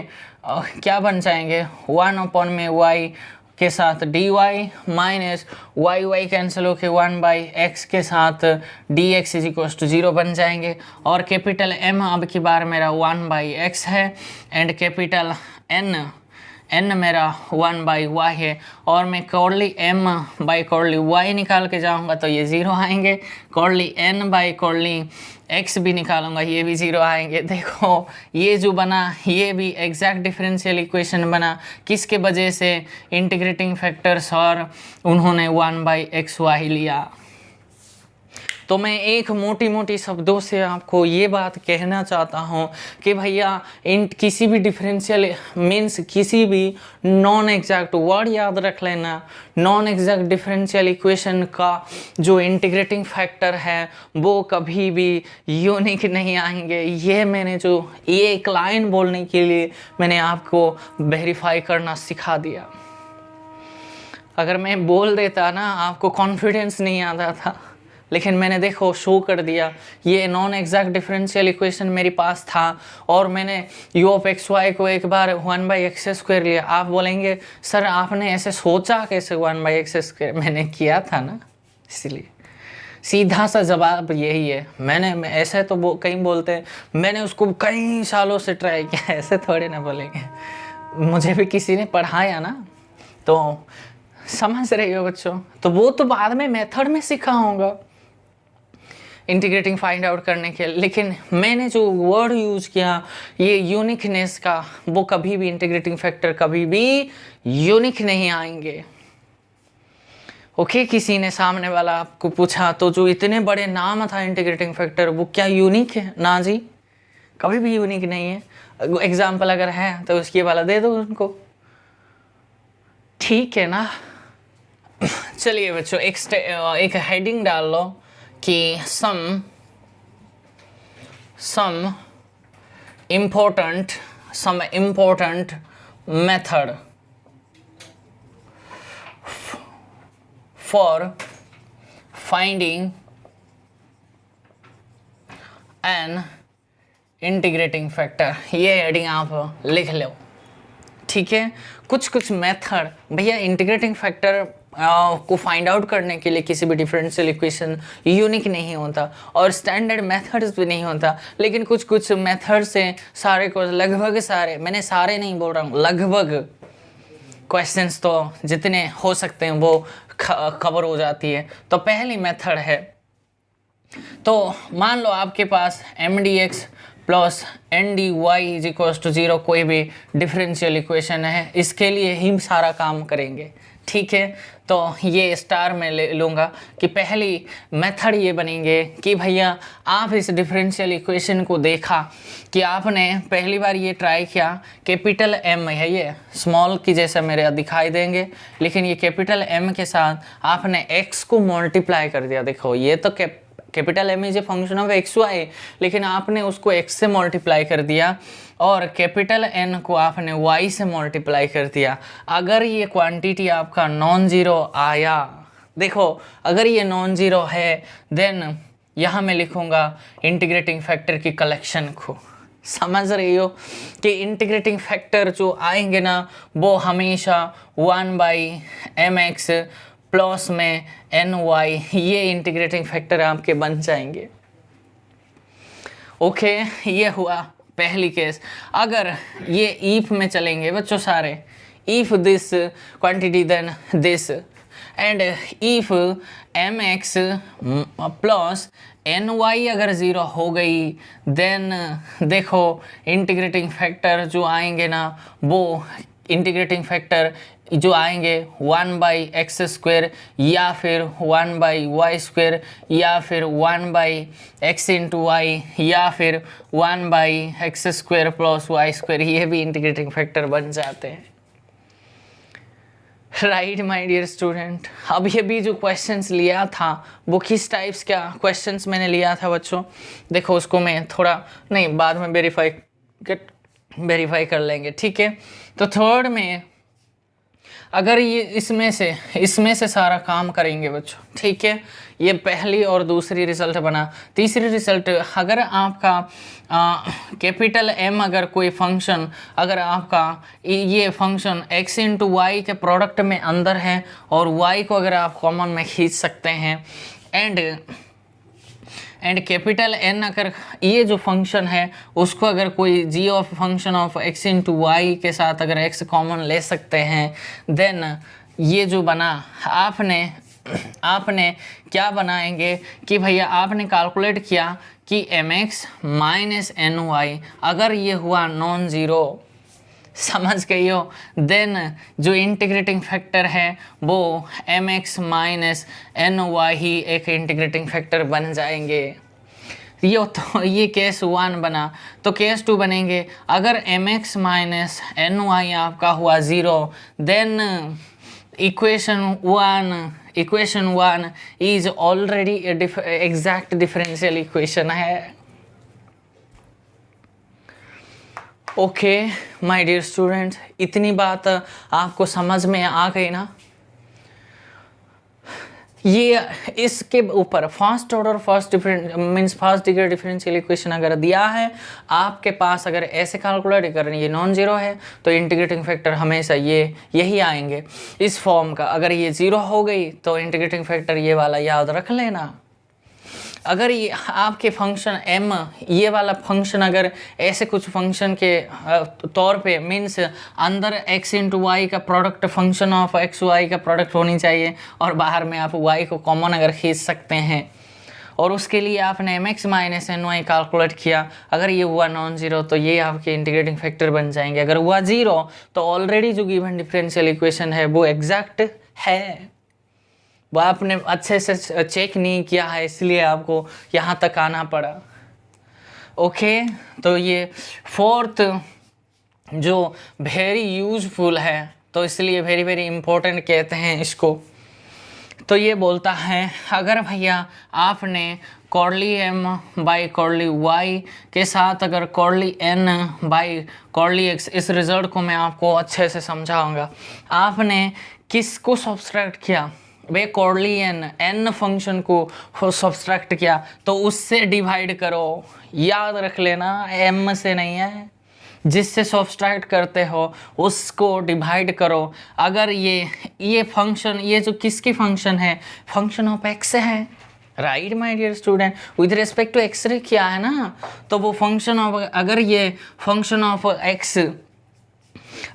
क्या बन जाएंगे, 1/y के साथ dy माइनस y कैंसिल होके 1/x के साथ dx इज इक्वल टू 0 बन जाएंगे। और कैपिटल M अब की बार मेरा 1/x है, एंड कैपिटल n मेरा 1/y है, और मैं curly m by curly y निकाल के जाऊंगा तो ये 0 आएंगे, curly n by curly x भी निकालूंगा ये भी 0 आएंगे। देखो ये जो बना ये भी एग्जैक्ट डिफरेंशियल इक्वेशन बना, किसके वजह से, इंटीग्रेटिंग फैक्टर्स और उन्होंने 1/xy लिया। तो मैं एक मोटी शब्दों से आपको ये बात कहना चाहता हूँ कि भैया किसी भी डिफरेंशियल मीन्स किसी भी नॉन एग्जैक्ट वर्ड याद रख लेना, नॉन एग्जैक्ट डिफरेंशियल इक्वेशन का जो इंटीग्रेटिंग फैक्टर है वो कभी भी यूनिक नहीं आएंगे। ये मैंने जो ये एक लाइन बोलने के लिए मैंने आपको वेरीफाई करना सिखा दिया। अगर मैं बोल देता ना आपको कॉन्फिडेंस नहीं आता था, लेकिन मैंने देखो शो कर दिया। ये नॉन एग्जैक्ट डिफरेंशियल इक्वेशन मेरे पास था और मैंने u(x,y) को एक बार 1/x² लिया। आप बोलेंगे सर आपने ऐसे सोचा कैसे 1/x², मैंने किया था ना, इसलिए सीधा सा जवाब यही है। मैंने ऐसे तो कहीं बोलते हैं मैंने उसको कई सालों से ट्राई किया, ऐसे थोड़े ना बोलेंगे, मुझे भी किसी ने पढ़ाया ना, तो समझ रही हो बच्चों। तो वो तो बाद में मेथड में सीखा होगा इंटीग्रेटिंग फाइंड आउट करने के, लेकिन मैंने जो वर्ड यूज़ किया ये यूनिकनेस का, वो कभी भी इंटीग्रेटिंग फैक्टर कभी भी यूनिक नहीं आएंगे। ओके किसी ने सामने वाला आपको पूछा तो जो इतने बड़े नाम था इंटीग्रेटिंग फैक्टर वो क्या यूनिक है, ना जी कभी भी यूनिक नहीं है। एग्जाम्पल अगर है तो उसकी वाला दे दो उनको, ठीक है ना। चलिए बच्चों एक हेडिंग डाल लो कि some important method for finding an integrating factor. ये हेडिंग आप लिख लो, ठीक है। कुछ मेथड, भैया इंटीग्रेटिंग फैक्टर को फाइंड आउट करने के लिए किसी भी डिफरेंशियल इक्वेशन यूनिक नहीं होता और स्टैंडर्ड मेथड्स भी नहीं होता, लेकिन कुछ कुछ मेथड से सारे को लगभग सारे, मैंने सारे नहीं बोल रहा हूँ, लगभग क्वेश्चंस तो जितने हो सकते हैं वो कवर हो जाती है। तो पहली मेथड है, तो मान लो आपके पास m d x plus n d y is equals to 0 कोई भी डिफरेंशियल इक्वेशन है, इसके लिए ही सारा काम करेंगे। ठीक है, तो ये स्टार में ले लूँगा कि पहली मेथड ये बनेंगे कि भैया आप इस डिफरेंशियल इक्वेशन को देखा कि आपने पहली बार ये ट्राई किया, कैपिटल एम है, ये स्मॉल की जैसा मेरे दिखाई देंगे, लेकिन ये कैपिटल एम के साथ आपने एक्स को मल्टीप्लाई कर दिया। देखो ये तो capital m is a function of x y, लेकिन आपने उसको एक्स से मल्टीप्लाई कर दिया और कैपिटल एन को आपने वाई से मल्टीप्लाई कर दिया। अगर ये क्वांटिटी आपका नॉन ज़ीरो आया, देखो अगर ये नॉन ज़ीरो है देन यहाँ मैं लिखूँगा इंटीग्रेटिंग फैक्टर की कलेक्शन को। समझ रही हो कि इंटीग्रेटिंग फैक्टर जो आएंगे ना वो हमेशा 1/mx प्लस में ny, ये इंटीग्रेटिंग फैक्टर आपके बन जाएंगे। ओके, ये हुआ पहली केस। अगर ये ईफ में चलेंगे बच्चों सारे, if this quantity then this and if mx plus ny अगर 0 हो गई देन देखो इंटीग्रेटिंग फैक्टर जो आएंगे ना वो इंटीग्रेटिंग फैक्टर जो आएंगे 1/x² या फिर 1/y² या फिर 1/x × y या फिर 1/x² + y², ये भी इंटीग्रेटिंग फैक्टर बन जाते हैं। राइट माय डियर स्टूडेंट, अब ये भी जो क्वेश्चंस लिया था वो किस टाइप्स का क्वेश्चंस मैंने लिया था बच्चों, देखो उसको मैं थोड़ा नहीं बाद में वेरीफाई कर लेंगे। ठीक है, तो थर्ड में अगर ये इसमें से सारा काम करेंगे बच्चों, ठीक है, ये पहली और दूसरी रिजल्ट बना। तीसरी रिजल्ट, अगर आपका कैपिटल एम अगर कोई फंक्शन, अगर आपका ये फंक्शन x × y के प्रोडक्ट में अंदर है और y को अगर आप कॉमन में खींच सकते हैं एंड कैपिटल एन अगर ये जो फंक्शन है उसको अगर कोई g of function of x × y के साथ अगर x कॉमन ले सकते हैं देन ये जो बना आपने क्या बनाएंगे कि भैया आपने कैलकुलेट किया कि mx - ny अगर ये हुआ नॉन ज़ीरो, समझ गई हो, देन जो इंटीग्रेटिंग फैक्टर है वो mx - ny ही एक इंटीग्रेटिंग फैक्टर बन जाएंगे। ये केस 1 बना, तो केस 2 बनेंगे अगर mx - ny आपका हुआ 0 then equation 1 is already exact differential equation है। ओके माय डियर स्टूडेंट, इतनी बात आपको समझ में आ गई ना। ये इसके ऊपर first order first degree differential equation अगर दिया है आपके पास, अगर ऐसे कैलकुलेट करें ये नॉन ज़ीरो है तो इंटीग्रेटिंग फैक्टर हमेशा यही आएंगे इस फॉर्म का। अगर ये 0 हो गई तो इंटीग्रेटिंग फैक्टर ये वाला याद रख लेना। अगर ये आपके फंक्शन m, ये वाला फंक्शन अगर ऐसे कुछ फंक्शन के तौर पे मीन्स अंदर x × y का product function of x y का प्रोडक्ट होनी चाहिए और बाहर में आप y को कॉमन अगर खींच सकते हैं और उसके लिए आपने mx - ny कैलकुलेट किया, अगर ये हुआ नॉन ज़ीरो तो ये आपके इंटीग्रेटिंग फैक्टर बन जाएंगे। अगर हुआ 0 तो ऑलरेडी जो गिवन डिफरेंशियल इक्वेशन है वो एग्जैक्ट है, वो आपने अच्छे से चेक नहीं किया है इसलिए आपको यहाँ तक आना पड़ा। ओके, तो ये फोर्थ जो वेरी यूजफुल है तो इसलिए वेरी वेरी इम्पोर्टेंट कहते हैं इसको। तो ये बोलता है अगर भैया आपने कॉर्ली m/y के साथ अगर कॉर्ली n/कॉर्ली x, इस रिजल्ट को मैं आपको अच्छे से समझाऊंगा। आपने किसको सब्सट्रैक्ट किया, वे कॉर्ली n फंक्शन को सब्सट्रैक्ट किया तो उससे डिवाइड करो, याद रख लेना m से नहीं है। जिससे सब्ट्रैक्ट करते हो उसको डिवाइड करो। अगर ये फंक्शन, ये जो किसकी फंक्शन है, फंक्शन ऑफ एक्स है, right my dear student, with respect to x रे किया है ना, तो वो फंक्शन ऑफ, अगर ये फंक्शन ऑफ एक्स,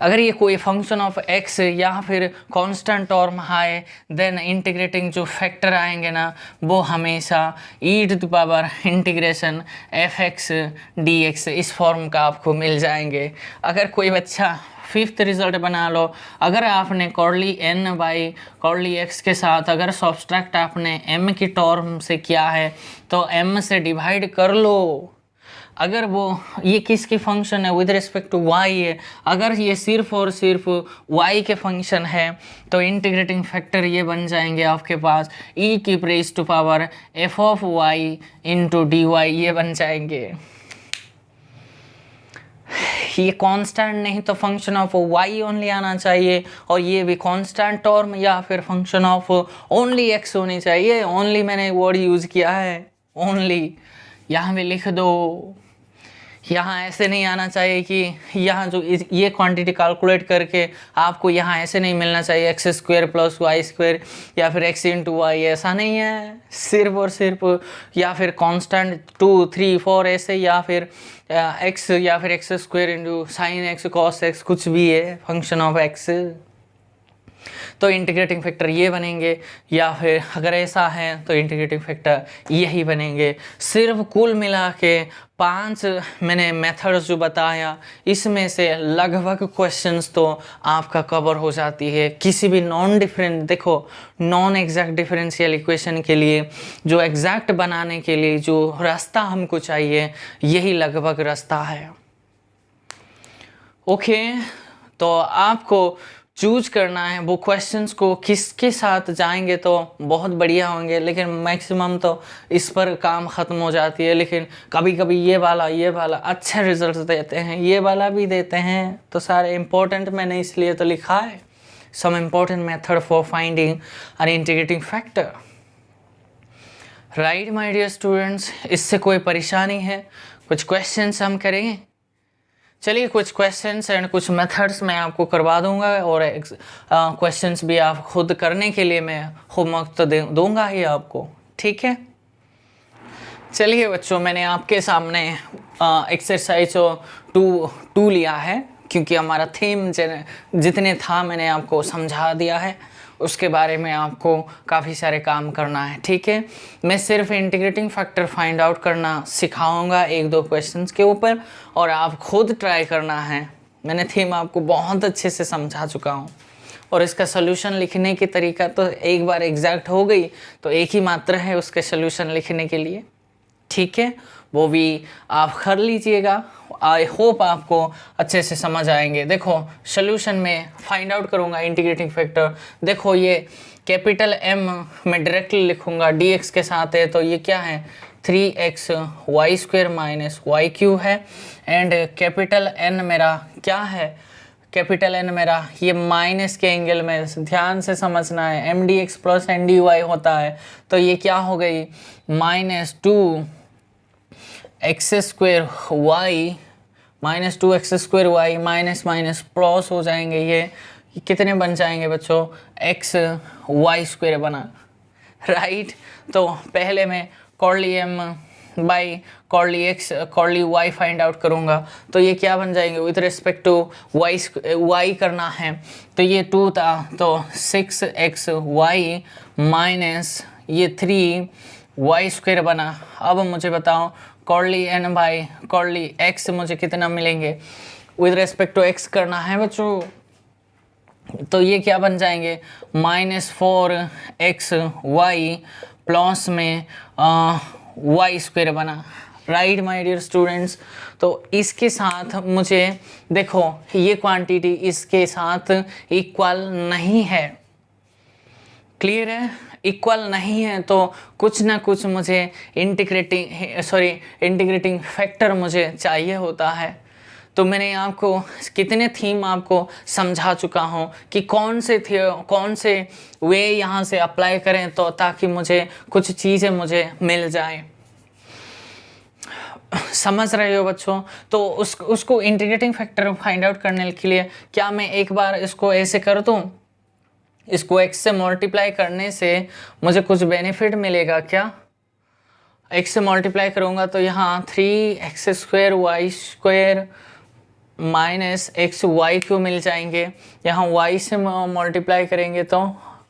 अगर ये कोई फंक्शन ऑफ एक्स या फिर कांस्टेंट टर्म है, देन इंटीग्रेटिंग जो फैक्टर आएंगे ना वो हमेशा e to the power integration f x d x इस फॉर्म का आपको मिल जाएंगे। अगर कोई बच्चा फिफ्थ रिजल्ट बना लो, अगर आपने कॉर्ली एन बाई कॉर्ली एक्स के साथ अगर सब्ट्रैक्ट आपने एम की टर्म से किया है तो एम से डिवाइड कर लो। अगर वो ये किसकी फंक्शन है, विद रिस्पेक्ट टू वाई है, अगर ये सिर्फ और सिर्फ वाई के फंक्शन है तो इंटीग्रेटिंग फैक्टर ये बन जाएंगे आपके पास ई की raise to power f of y into D Y, ये बन जाएंगे। ये कांस्टेंट नहीं तो फंक्शन ऑफ वाई ओनली आना चाहिए, और ये भी कांस्टेंट टर्म या फिर फंक्शन ऑफ ओनली एक्स होनी चाहिए। ओनली मैंने वर्ड यूज़ किया है, ओनली यहाँ भी लिख दो। यहाँ ऐसे नहीं आना चाहिए कि यहाँ जो ये क्वांटिटी कैलकुलेट करके आपको यहाँ ऐसे नहीं मिलना चाहिए x square plus y square या फिर एक्स इंटू वाई, ऐसा नहीं है। सिर्फ और सिर्फ या फिर कांस्टेंट 2 3 4 ऐसे, या फिर एक्स या फिर x square into sine x cos x, कुछ भी है फंक्शन ऑफ एक्स, तो इंटीग्रेटिंग फैक्टर ये बनेंगे। या फिर अगर ऐसा है तो इंटीग्रेटिंग फैक्टर यही बनेंगे। सिर्फ कुल मिला के 5 मैंने मेथड्स जो बताया, इसमें से लगभग क्वेश्चंस तो आपका कवर हो जाती है। किसी भी देखो नॉन एग्जैक्ट डिफरेंशियल इक्वेशन के लिए जो एग्जैक्ट बनाने के लिए जो रास्ता हमको चाहिए, यही लगभग रास्ता है। ओके, तो आपको चूज करना है वो क्वेश्चंस को किसके साथ जाएंगे तो बहुत बढ़िया होंगे, लेकिन मैक्सिमम तो इस पर काम ख़त्म हो जाती है। लेकिन कभी कभी ये वाला अच्छे रिजल्ट्स देते हैं, ये वाला भी देते हैं, तो सारे इम्पोर्टेंट मैंने इसलिए तो लिखा है some important method for finding an integrating factor. Right my dear students, इससे कोई परेशानी है? कुछ क्वेश्चंस हम करेंगे। चलिए कुछ क्वेश्चंस एंड कुछ मेथड्स मैं आपको करवा दूंगा, और क्वेश्चंस भी आप खुद करने के लिए मैं होमवर्क तो दूंगा ही आपको, ठीक है। चलिए बच्चों, मैंने आपके सामने एक्सरसाइज 2 लिया है, क्योंकि हमारा थीम जितने था मैंने आपको समझा दिया है, उसके बारे में आपको काफ़ी सारे काम करना है, ठीक है। मैं सिर्फ इंटीग्रेटिंग फैक्टर फाइंड आउट करना सिखाऊंगा 1-2 क्वेश्चंस के ऊपर, और आप खुद ट्राई करना है। मैंने थीम आपको बहुत अच्छे से समझा चुका हूँ, और इसका सोल्यूशन लिखने की तरीका तो एक बार एग्जैक्ट हो गई तो एक ही मात्र है उसके सोल्यूशन लिखने के लिए, ठीक है। वो भी आप कर लीजिएगा, आई होप आपको अच्छे से समझ आएंगे। देखो सोल्यूशन में फाइंड आउट करूँगा इंटीग्रेटिंग फैक्टर। देखो ये कैपिटल एम मैं डायरेक्टली लिखूँगा, डी एक्स के साथ है, तो ये क्या है 3x y square minus y cube है। एंड कैपिटल एन मेरा क्या है, कैपिटल एन मेरा ये माइनस के एंगल में ध्यान से समझना है, m d x plus n d y होता है, तो ये क्या हो गई -2 x square y minus 2 x square y minus minus plus हो जाएंगे। ये कितने बन जाएंगे बच्चों, एक्स वाई स्क्वायर बना, राइट। तो पहले मैं curly M by curly x curly y find out करूँगा, तो ये क्या बन जाएंगे विथ रिस्पेक्ट टू वाई करना है, तो ये 2 था तो 6x वाई माइनस ये 3 वाई स्क्वायर बना। अब मुझे बताओ कॉर्ली एन बाई कॉर्ली एक्स मुझे कितना मिलेंगे, विद रिस्पेक्ट टू एक्स करना है बच्चों, तो ये क्या बन जाएंगे -4x वाई प्लस में वाई स्क्वायर बना, राइट माय डियर स्टूडेंट्स। तो इसके साथ मुझे देखो ये क्वांटिटी इसके साथ इक्वल नहीं है, क्लियर है, इक्वल नहीं है, तो कुछ ना कुछ मुझे इंटीग्रेटिंग फैक्टर मुझे चाहिए होता है। तो मैंने आपको कितने थीम आपको समझा चुका हूँ कि कौन से वे यहाँ से अप्लाई करें, तो ताकि मुझे कुछ चीज़ें मुझे मिल जाए। समझ रहे हो बच्चों? तो उसको इंटीग्रेटिंग फैक्टर फाइंड आउट करने के लिए क्या मैं एक बार इसको ऐसे कर दूं, इसको x से मल्टीप्लाई करने से मुझे कुछ बेनिफिट मिलेगा क्या? x से मल्टीप्लाई करूँगा तो यहाँ 3x² y² minus x y cube मिल जाएंगे। यहाँ y से मल्टीप्लाई करेंगे तो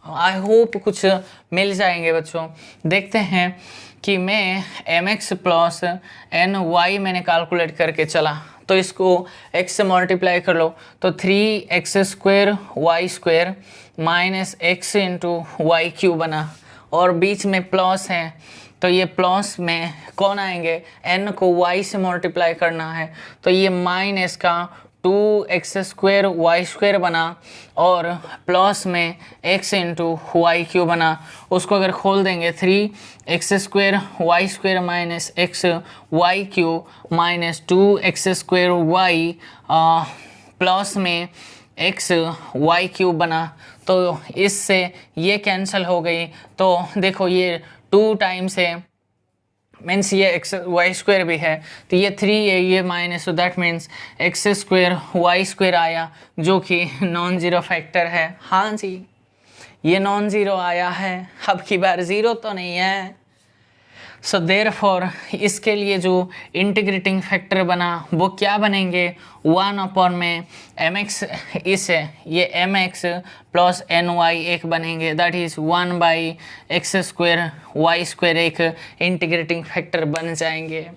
आई होप कुछ मिल जाएंगे बच्चों। देखते हैं कि मैं mx प्लस एन वाई मैंने कैलकुलेट करके चला, तो इसको x से मल्टीप्लाई कर लो तो 3x² y² minus x into y cube बना, और बीच में प्लस है तो ये प्लस में कौन आएंगे, n को y से मल्टीप्लाई करना है तो ये माइनस का 2x² y² बना, और प्लस में x इंटू वाई क्यू बना। उसको अगर खोल देंगे 3x² y² minus x y cube minus 2x² y plus में एक्स वाई क्यूब बना, तो इससे ये कैंसिल हो गई। तो देखो ये 2 टाइम्स है, मीन्स ये x² भी है, तो ये 3 है, ये माइनस, तो दैट मीन्स x² y² आया जो कि नॉन ज़ीरो फैक्टर है। हाँ जी, ये नॉन ज़ीरो आया है, अब की बार ज़ीरो तो नहीं है। सो देयरफॉर इसके लिए जो इंटीग्रेटिंग फैक्टर बना वो क्या बनेंगे, 1 में mx, इसे ये mx प्लस ny एक बनेंगे, दैट इज़ 1/x² y² एक इंटीग्रेटिंग फैक्टर बन जाएंगे।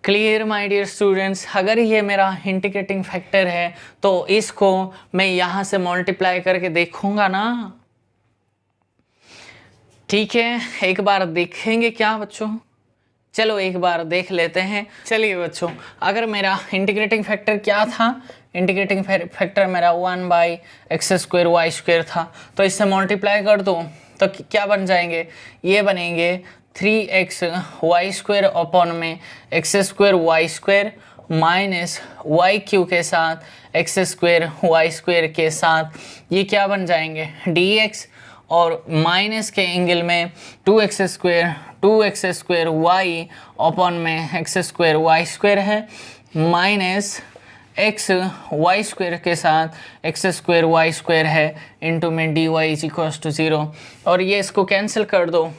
Clear my dear students? अगर ये मेरा इंटीग्रेटिंग फैक्टर है तो इसको मैं यहाँ से मल्टीप्लाई करके देखूँगा ना, ठीक है। एक बार देखेंगे क्या बच्चों? चलो एक बार देख लेते हैं। चलिए बच्चों, अगर मेरा इंटीग्रेटिंग फैक्टर क्या था, इंटीग्रेटिंग फैक्टर मेरा 1/x² y² था, तो इससे मल्टीप्लाई कर दूँ तो क्या बन जाएंगे, ये बनेंगे 3x y² अपॉन में x² y² minus y Q के साथ x² y² के साथ ये क्या बन जाएंगे dx, और माइनस के एंगल में 2x² y अपॉन में x² y² है, माइनस x y² के साथ x² y² है इंटू में dy इज इक्वल्स टू 0, और ये इसको कैंसिल कर दो,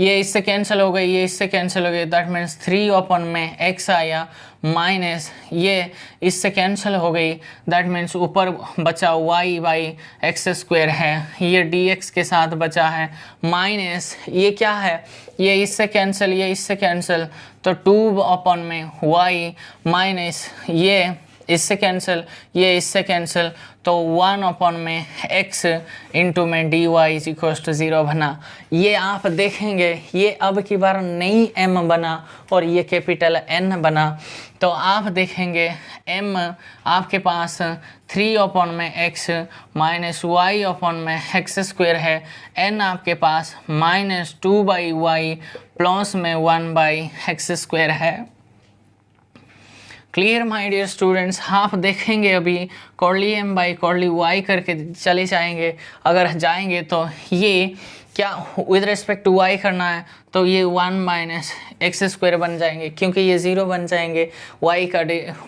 ये इससे कैंसिल हो गई, ये इससे कैंसिल हो गई, दैट मीन्स 3 अपॉन में x आया, माइनस ये इससे कैंसिल हो गई, दैट मीन्स ऊपर बचा y/x² है, ये dx के साथ बचा है, माइनस ये क्या है, ये इससे कैंसिल, ये इससे कैंसिल, तो 2 अपॉन में y माइनस ये इससे कैंसिल, ये इससे कैंसिल, तो 1 अपॉन में x इंटू में dy इज इक्वल्स टू 0 बना। ये आप देखेंगे ये अब की बार नई m बना और ये कैपिटल N बना, तो आप देखेंगे m आपके पास 3 अपॉन में x माइनस y अपॉन में x² है, n आपके पास माइनस 2/y प्लस में 1/x² है। Clear my dear students? आप देखेंगे अभी curly m by curly y करके चले जाएंगे, अगर जाएंगे तो ये क्या विद रिस्पेक्ट टू y करना है तो ये 1/x² बन जाएंगे, क्योंकि ये 0 बन जाएंगे, y का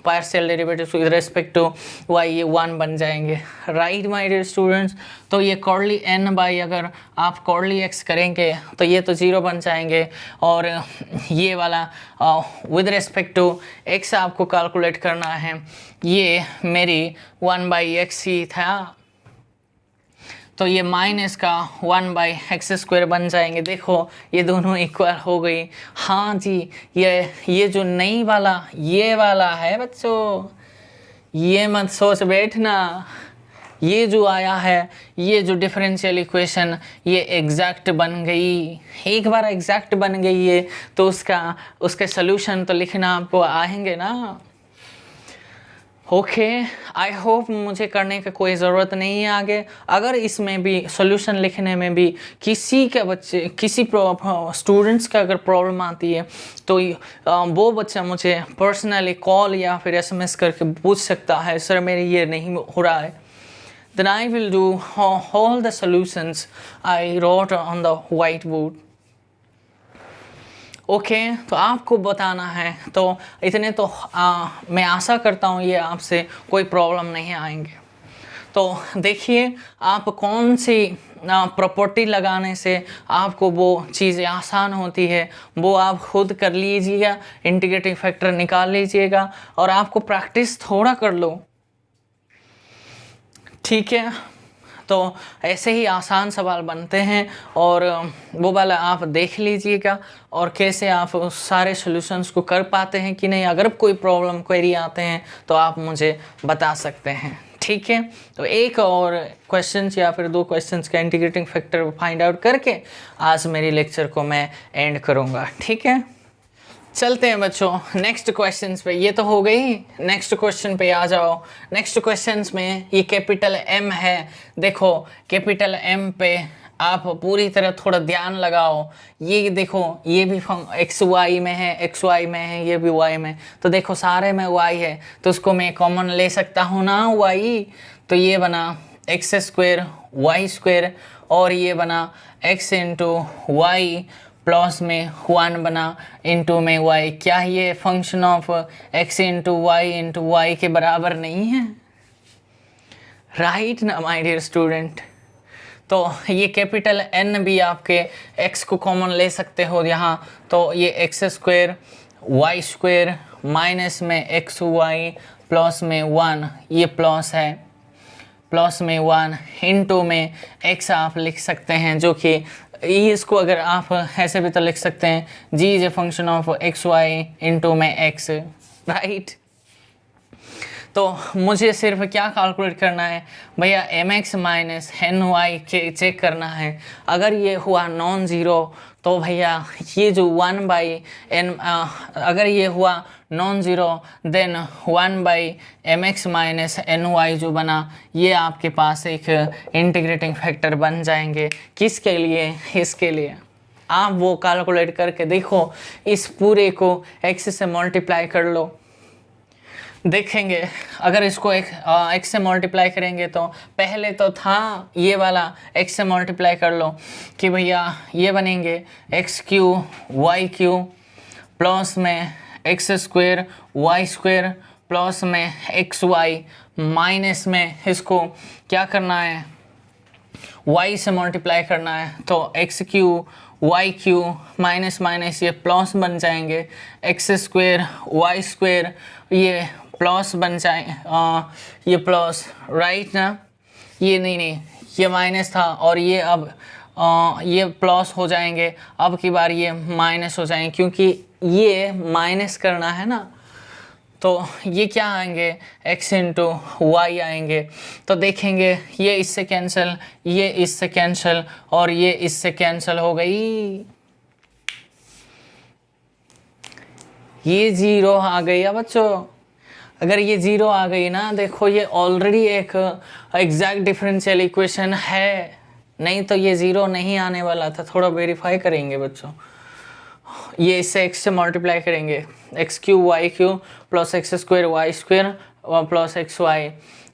partial derivative with respect to y ये 1 बन जाएंगे। Right my dear students? तो ये कर्ली n बाई अगर आप कर्ली x करेंगे तो ये तो 0 बन जाएंगे, और ये वाला विद रिस्पेक्ट टू x आपको कैलकुलेट करना है, ये मेरी 1/x ही था, तो ये माइनस का 1/x² बन जाएंगे। देखो ये दोनों इक्वल हो गई। हाँ जी, ये जो नई वाला ये वाला है बच्चों, ये मत सोच बैठना, ये जो आया है ये जो डिफरेंशियल इक्वेशन ये एग्जैक्ट बन गई। एक बार एग्जैक्ट बन गई है तो उसके सॉल्यूशन तो लिखना आपको आएंगे ना। ओके, आई होप मुझे करने की कोई ज़रूरत नहीं है आगे। अगर इसमें भी सॉल्यूशन लिखने में भी किसी स्टूडेंट्स का अगर प्रॉब्लम आती है तो वो बच्चा मुझे पर्सनली कॉल या फिर SMS करके पूछ सकता है, सर मेरे ये नहीं हो रहा है, then I will do all the solutions I wrote on the whiteboard. Okay तो आपको बताना है, तो इतने तो मैं आशा करता हूँ ये आपसे कोई प्रॉब्लम नहीं आएंगे। तो देखिए आप कौन सी प्रॉपर्टी लगाने से आपको वो चीज़ें आसान होती है वो आप खुद कर लीजिएगा, इंटीग्रेटिंग फैक्टर निकाल लीजिएगा और आपको प्रैक्टिस थोड़ा कर लो, ठीक है। तो ऐसे ही आसान सवाल बनते हैं और वो वाला आप देख लीजिएगा और कैसे आप उस सारे सॉल्यूशंस को कर पाते हैं कि नहीं। अगर कोई प्रॉब्लम क्वेरी आते हैं तो आप मुझे बता सकते हैं, ठीक है। तो एक और क्वेश्चंस या फिर 2 क्वेश्चंस का इंटीग्रेटिंग फैक्टर फाइंड आउट करके आज मेरी लेक्चर को मैं एंड करूँगा, ठीक है। चलते हैं बच्चों नेक्स्ट क्वेश्चंस पे। ये तो हो गई, नेक्स्ट क्वेश्चन पे आ जाओ। नेक्स्ट क्वेश्चंस में ये कैपिटल एम है, देखो कैपिटल एम पे आप पूरी तरह थोड़ा ध्यान लगाओ। ये देखो ये भी एक्स वाई में है, एक्स वाई में है, ये भी वाई में, तो देखो सारे में वाई है तो उसको मैं कॉमन ले सकता हूँ ना वाई। तो ये बना एक्स स्क्वायर वाई स्क्वायर और ये बना एक्स इंटू वाई प्लस में 1 बना इंटू में y। क्या ये function of x into y के बराबर नहीं है? राइट ना माय डियर स्टूडेंट। तो ये कैपिटल N भी आपके x को कॉमन ले सकते हो यहाँ, तो ये x square y square minus में एक्स वाई प्लस में 1, ये प्लस है, प्लस में 1 इंटू में x आप लिख सकते हैं, जो कि इसको अगर आप ऐसे भी तो लिख सकते हैं g is a function of x y into में x, राइट। तो मुझे सिर्फ क्या कैलकुलेट करना है भैया, m x minus n y के चेक करना है। अगर ये हुआ नॉन ज़ीरो तो भैया ये जो 1/n अगर ये हुआ non zero then 1/mx minus n y जो बना ये आपके पास एक इंटीग्रेटिंग फैक्टर बन जाएंगे। किसके लिए? इसके लिए। आप वो कैलकुलेट करके देखो, इस पूरे को x से मल्टीप्लाई कर लो, देखेंगे अगर इसको x से मल्टीप्लाई करेंगे तो पहले तो था ये वाला x से मल्टीप्लाई कर लो कि भैया ये बनेंगे x cube y cube plus में x square y square plus में एक्स वाई माइनस में इसको क्या करना है y से मल्टीप्लाई करना है, तो x cube y cube minus minus ये प्लस बन जाएंगे, एक्स स्क्वायर वाई स्क्वायर ये प्लस बन जाए ये प्लस, राइट ना। ये नहीं ये माइनस था और ये अब ये प्लस हो जाएंगे, अब की बार ये माइनस हो जाएंगे क्योंकि ये माइनस करना है ना। तो ये क्या आएंगे x इंटू वाई आएंगे। तो देखेंगे ये इससे कैंसिल, ये इससे कैंसिल और ये इससे कैंसिल हो गई, ये 0 आ गई। अब बच्चों अगर ये 0 आ गई ना, देखो ये ऑलरेडी एक एग्जैक्ट डिफरेंशियल इक्वेशन है, नहीं तो ये 0 नहीं आने वाला था। थोड़ा वेरीफाई करेंगे बच्चों, ये इससे x से मल्टीप्लाई करेंगे, x cube y cube plus x square y square plus x y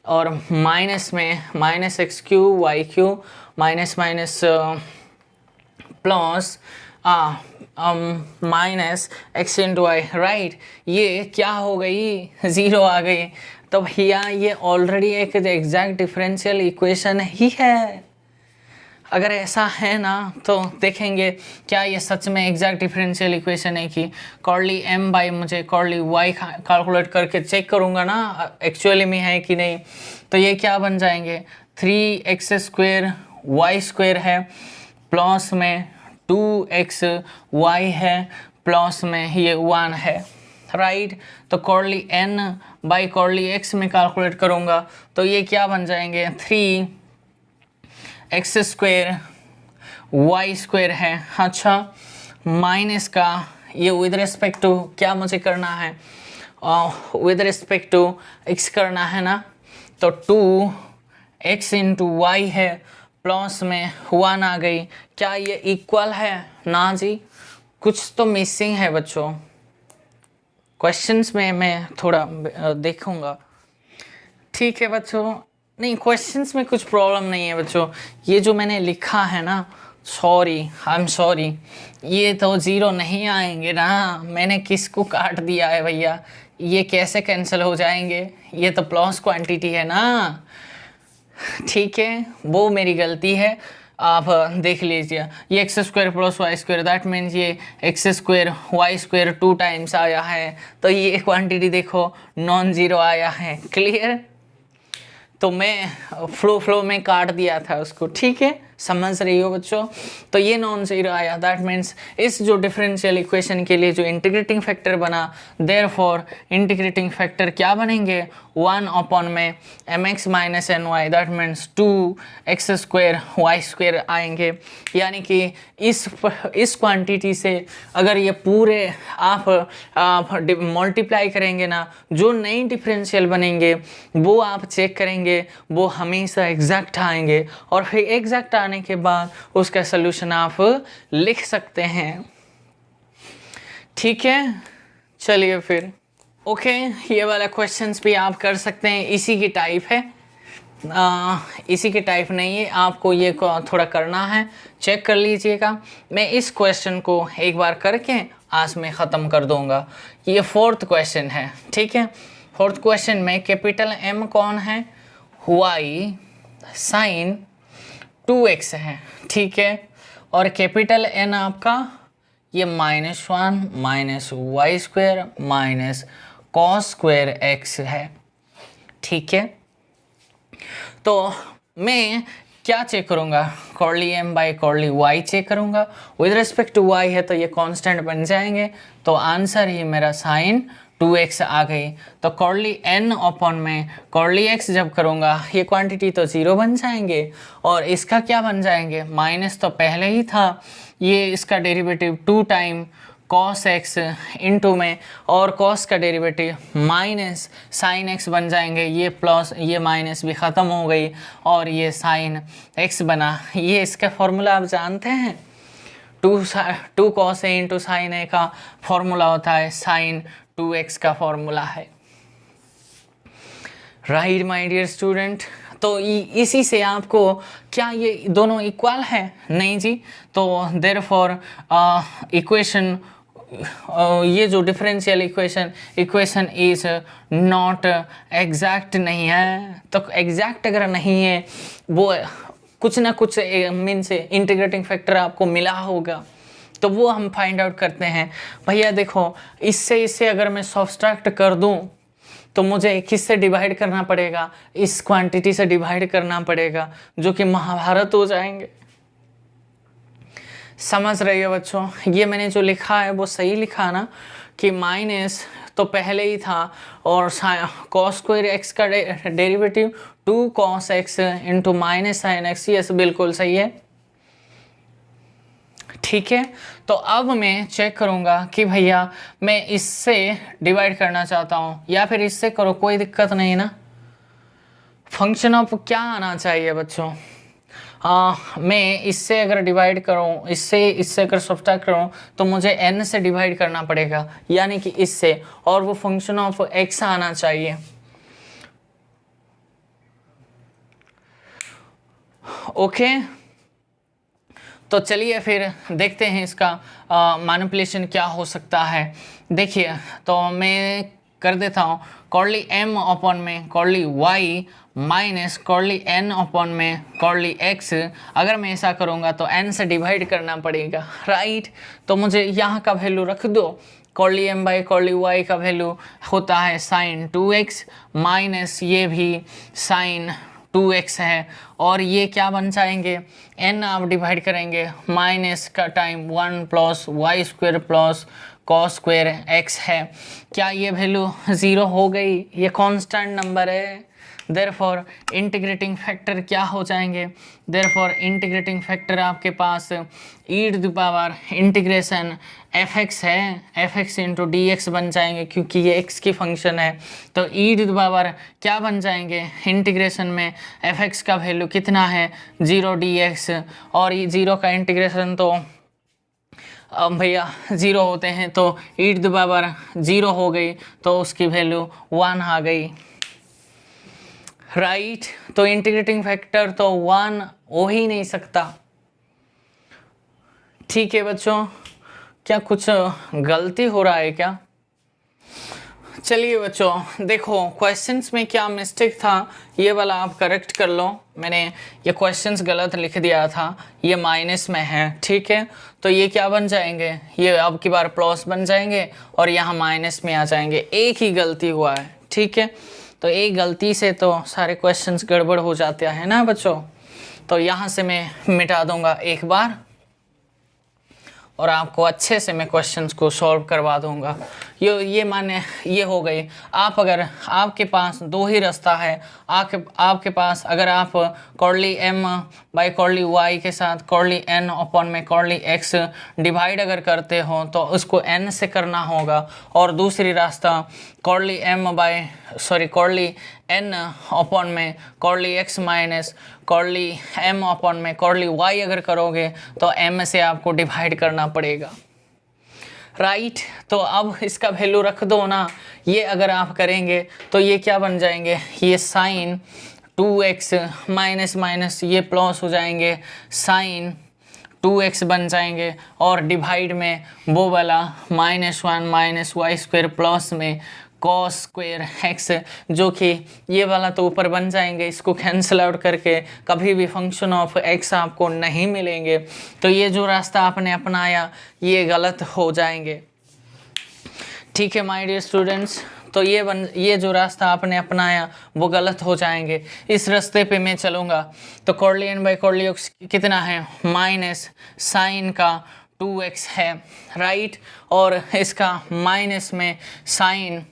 और माइनस में minus x cube y cube minus minus plus minus x into y, right. ये क्या हो गई 0 आ गई। तो भैया ये ऑलरेडी एक एग्जैक्ट डिफरेंशियल इक्वेशन ही है। अगर ऐसा है ना तो देखेंगे क्या ये सच में एग्जैक्ट डिफरेंशियल इक्वेशन है कि कर्ली m बाई मुझे कर्ली y कैलकुलेट करके चेक करूँगा ना एक्चुअली में है कि नहीं। तो ये क्या बन जाएंगे 3x स्क्वायर वाई स्क्वायर है प्लस में 2x y है प्लस में ये 1 है, राइट। तो curly n by curly x में कैलकुलेट करूँगा तो ये क्या बन जाएंगे 3x स्क्वायर वाई स्क्वायर है। अच्छा माइनस का ये विद रिस्पेक्ट टू क्या मुझे करना है विद रिस्पेक्ट टू x करना है ना, तो 2x इंटू वाई है प्लस में 1 आ गई। क्या ये इक्वल है? ना जी, कुछ तो मिसिंग है बच्चों। क्वेश्चंस में मैं थोड़ा देखूंगा, ठीक है बच्चों। नहीं क्वेश्चंस में कुछ प्रॉब्लम नहीं है बच्चों, ये जो मैंने लिखा है ना सॉरी, आई एम सॉरी, ये तो ज़ीरो नहीं आएंगे ना, मैंने किसको काट दिया है भैया, ये कैसे कैंसिल हो जाएंगे, ये तो प्लस क्वांटिटी है ना। ठीक है, वो मेरी गलती है, आप देख लीजिए, ये x square plus y square, that means ये x square y square 2 times आया है, तो ये क्वांटिटी देखो नॉन ज़ीरो आया है। क्लियर, तो मैं फ्लो में काट दिया था उसको। ठीक है, समझ रही हो बच्चों। तो ये नॉन ज़ीरो आया, दैट मीन्स इस जो डिफरेंशियल इक्वेशन के लिए जो इंटीग्रेटिंग फैक्टर बना, देयरफॉर इंटीग्रेटिंग फैक्टर क्या बनेंगे, 1 अपॉन में m x minus n y, that means 2x square y square आएंगे। यानी कि इस क्वांटिटी से अगर ये पूरे आप मल्टीप्लाई करेंगे ना, जो नई डिफरेंशियल बनेंगे वो आप चेक करेंगे, वो हमेशा एग्जैक्ट आएंगे, और फिर एग्जैक्ट आने के बाद उसका सलूशन आप लिख सकते हैं। ठीक है, चलिए फिर ओके, ये वाला क्वेश्चंस भी आप कर सकते हैं, इसी की टाइप है, इसी के टाइप नहीं है, आपको ये थोड़ा करना है, चेक कर लीजिएगा। मैं इस क्वेश्चन को एक बार करके आज मैं ख़त्म कर दूंगा। ये 4th क्वेश्चन है। ठीक है, 4th क्वेश्चन में कैपिटल M कौन है, y साइन 2x है। ठीक है, और कैपिटल N आपका ये -1 minus y square minus cos square x है। ठीक है, तो मैं क्या चेक करूँगा, कॉर्ली एम बाई कॉर्ली वाई चेक करूँगा। विद रिस्पेक्ट टू वाई है तो ये कांस्टेंट बन जाएंगे, तो आंसर ही मेरा साइन 2x आ गई। तो कॉर्ली n अपॉन में कॉर्ली x जब करूँगा ये क्वांटिटी तो ज़ीरो बन जाएंगे, और इसका क्या बन जाएंगे, माइनस तो पहले ही था, ये इसका derivative 2 time cos x into में, और कॉस का डेरिवेटिव माइनस साइन एक्स बन जाएंगे, ये प्लस ये माइनस भी ख़त्म हो गई, और ये साइन एक्स बना। ये इसका फॉर्मूला आप जानते हैं, 2 कॉस ए इंटू साइन ए का फॉर्मूला होता है, साइन 2x का फॉर्मूला है। राइट माय डियर स्टूडेंट, तो इसी से आपको क्या ये दोनों इक्वल है, नहीं जी, तो देयरफॉर इक्वेशन ये जो differential equation is not exact नहीं है। तो एग्जैक्ट अगर नहीं है, वो कुछ ना कुछ मीन से इंटीग्रेटिंग फैक्टर आपको मिला होगा, तो वो हम फाइंड आउट करते हैं। भैया देखो, इससे अगर मैं सब्ट्रैक्ट कर दूं तो मुझे किससे डिवाइड करना पड़ेगा, इस क्वांटिटी से डिवाइड करना पड़ेगा, जो कि महाभारत हो जाएंगे। समझ रही हो बच्चों, ये मैंने जो लिखा है वो सही लिखा ना, कि माइनस तो पहले ही था, और कॉस स्क्वायर एक्स का derivative 2 cos x into minus sine x, ये बिल्कुल सही है। ठीक है, तो अब मैं चेक करूँगा कि भैया मैं इससे डिवाइड करना चाहता हूँ या फिर इससे करो, कोई दिक्कत नहीं ना। फंक्शन ऑफ क्या आना चाहिए बच्चों, मैं इससे अगर डिवाइड करूँ, इससे अगर सब्ट्रैक्ट करूँ तो मुझे n से डिवाइड करना पड़ेगा, यानी कि इससे, और वो फंक्शन ऑफ x आना चाहिए। ओके, तो चलिए फिर देखते हैं इसका मैनिपुलेशन क्या हो सकता है। देखिए, तो मैं कर देता हूँ, कॉर्ली m अपॉन में कॉर्ली y माइनस कॉर्ली n अपॉन में कॉर्ली x। अगर मैं ऐसा करूँगा तो n से डिवाइड करना पड़ेगा, राइट। तो मुझे यहाँ का वैल्यू रख दो, कॉर्ली m बाई कॉर्ली y का वैल्यू होता है साइन 2x माइनस ये भी साइन 2x है, और ये क्या बन जाएंगे, n आप डिवाइड करेंगे, माइनस का time 1 plus y square plus cos square x है। क्या ये वैल्यू 0 हो गई, ये कांस्टेंट नंबर है, देयरफॉर इंटीग्रेटिंग फैक्टर क्या हो जाएंगे, देयरफॉर इंटीग्रेटिंग फैक्टर आपके पास e to the power integration fx है, fx इंटू dx बन जाएंगे, क्योंकि ये x की फंक्शन है। तो ई टू द पावर क्या बन जाएंगे, इंटीग्रेशन में fx का वैल्यू कितना है 0 dx, और ये 0 का इंटीग्रेशन तो भैया 0 होते हैं, तो ई टू द पावर 0 हो गई, तो उसकी वैल्यू 1 आ गई, राइट। तो इंटीग्रेटिंग फैक्टर तो 1 हो ही नहीं सकता, ठीक है बच्चों, क्या कुछ गलती हो रहा है क्या? चलिए बच्चों देखो क्वेश्चंस में क्या मिस्टेक था ये वाला आप करेक्ट कर लो। मैंने ये क्वेश्चंस गलत लिख दिया था, ये माइनस में है, ठीक है। तो ये क्या बन जाएंगे, ये अब की बार प्लस बन जाएंगे और यहाँ माइनस में आ जाएंगे। एक ही गलती हुआ है, ठीक है। तो एक गलती से तो सारे क्वेश्चंस गड़बड़ हो जाते हैं ना बच्चों। तो यहाँ से मैं मिटा दूंगा एक बार और आपको अच्छे से मैं क्वेश्चंस को सॉल्व करवा दूंगा। ये माने ये हो गई। आप अगर आपके पास दो ही रास्ता है, आपके पास अगर आप curly m by curly y के साथ कर्ली n अपॉन में कर्ली x डिवाइड अगर करते हो तो उसको n से करना होगा, और दूसरी रास्ता कर्ली n अपॉन में curly x minus curly m upon में कर्ली y अगर करोगे तो m से आपको डिवाइड करना पड़ेगा, राइट। तो अब इसका वैल्यू रख दो ना, ये अगर आप करेंगे तो ये क्या बन जाएंगे, ये साइन 2x माइनस माइनस ये प्लस हो जाएंगे, साइन 2x बन जाएंगे, और डिवाइड में वो वाला -1 माइनस वाई स्क्वायर प्लस में कॉस स्क्वायर x, जो कि ये वाला तो ऊपर बन जाएंगे, इसको कैंसिल आउट करके कभी भी फंक्शन ऑफ x आपको नहीं मिलेंगे। तो ये जो रास्ता आपने अपनाया ये गलत हो जाएंगे, ठीक है माय डियर स्टूडेंट्स। तो ये जो रास्ता आपने अपनाया वो गलत हो जाएंगे। इस रास्ते पे मैं चलूँगा तो curly n by curly x कितना है, माइनस साइन का 2x है, राइट, और इसका माइनस में साइन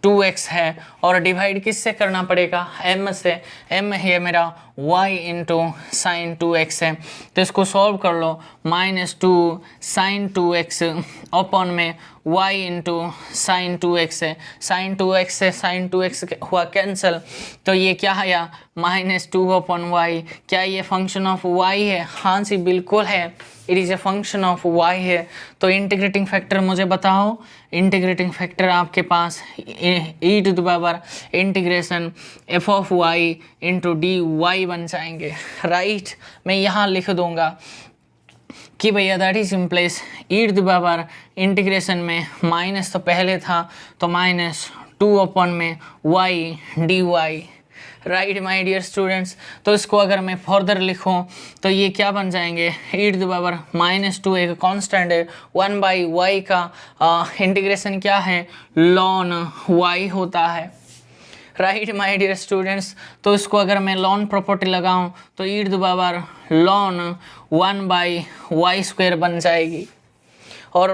2x है, और डिवाइड किससे करना पड़ेगा, m से। m है मेरा y इंटू साइन 2x है, तो इसको सॉल्व कर लो। -2 साइन 2x अपॉन में y इंटू साइन 2x है, साइन 2x से साइन 2x हुआ कैंसिल, तो ये क्या आया -2 अपॉन y। क्या ये फंक्शन ऑफ y है? हाँ जी बिल्कुल है, it is a function of y है। तो इंटीग्रेटिंग फैक्टर मुझे बताओ, इंटीग्रेटिंग फैक्टर आपके पास e to the power integration f of y into dy बन जाएंगे, राइट। मैं यहाँ लिख दूंगा कि भैया that is implies e to the power integration में माइनस तो पहले था तो -2 अपॉन में y dy, right my dear students. तो इसको अगर मैं फर्दर लिखूं तो ये क्या बन जाएंगे, e टू द पावर -2 एक कांस्टेंट है, 1 बाई y का इंटीग्रेशन क्या है, ln y होता है, राइट माय डियर स्टूडेंट्स। तो इसको अगर मैं लॉन प्रॉपर्टी लगाऊं तो e to the power ln 1 by y square बन जाएगी, और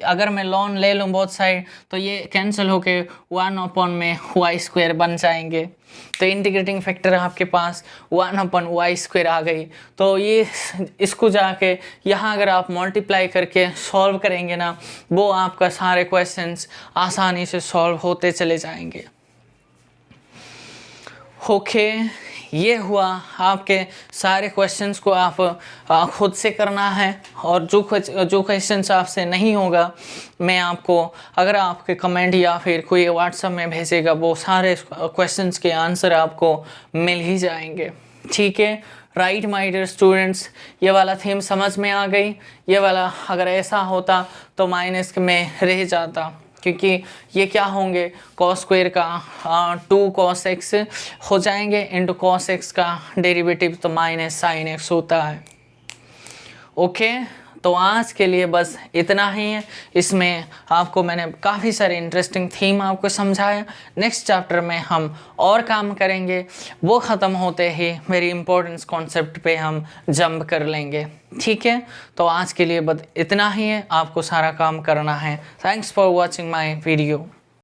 अगर मैं लॉन ले लूँ बोथ साइड तो ये कैंसिल होके 1 अपॉन में वाई स्क्वायर बन जाएंगे। तो इंटीग्रेटिंग फैक्टर आपके पास 1 अपॉन वाई स्क्वायर आ गई। तो ये इसको जाके यहाँ अगर आप मल्टीप्लाई करके सॉल्व करेंगे ना, वो आपका सारे क्वेश्चंस आसानी से सॉल्व होते चले जाएंगे। ओके, ये हुआ आपके सारे क्वेश्चंस को आप खुद से करना है, और जो क्वेश्चंस आपसे नहीं होगा मैं आपको, अगर आपके कमेंट या फिर कोई व्हाट्सएप में भेजेगा, वो सारे क्वेश्चंस के आंसर आपको मिल ही जाएंगे, ठीक है, राइट माय डियर स्टूडेंट्स। ये वाला थीम समझ में आ गई। ये वाला अगर ऐसा होता तो माइनस में रह जाता, क्योंकि ये क्या होंगे, कॉस स्क्वायर का 2 cos x हो जाएंगे इंटू cos x का डेरिवेटिव तो माइनस साइन x होता है। ओके, तो आज के लिए बस इतना ही है। इसमें आपको मैंने काफ़ी सारे इंटरेस्टिंग थीम आपको समझाया। नेक्स्ट चैप्टर में हम और काम करेंगे, वो ख़त्म होते ही मेरी इम्पोर्टेंस कॉन्सेप्ट पे हम जंप कर लेंगे, ठीक है। तो आज के लिए बस इतना ही है, आपको सारा काम करना है। Thanks for watching my video.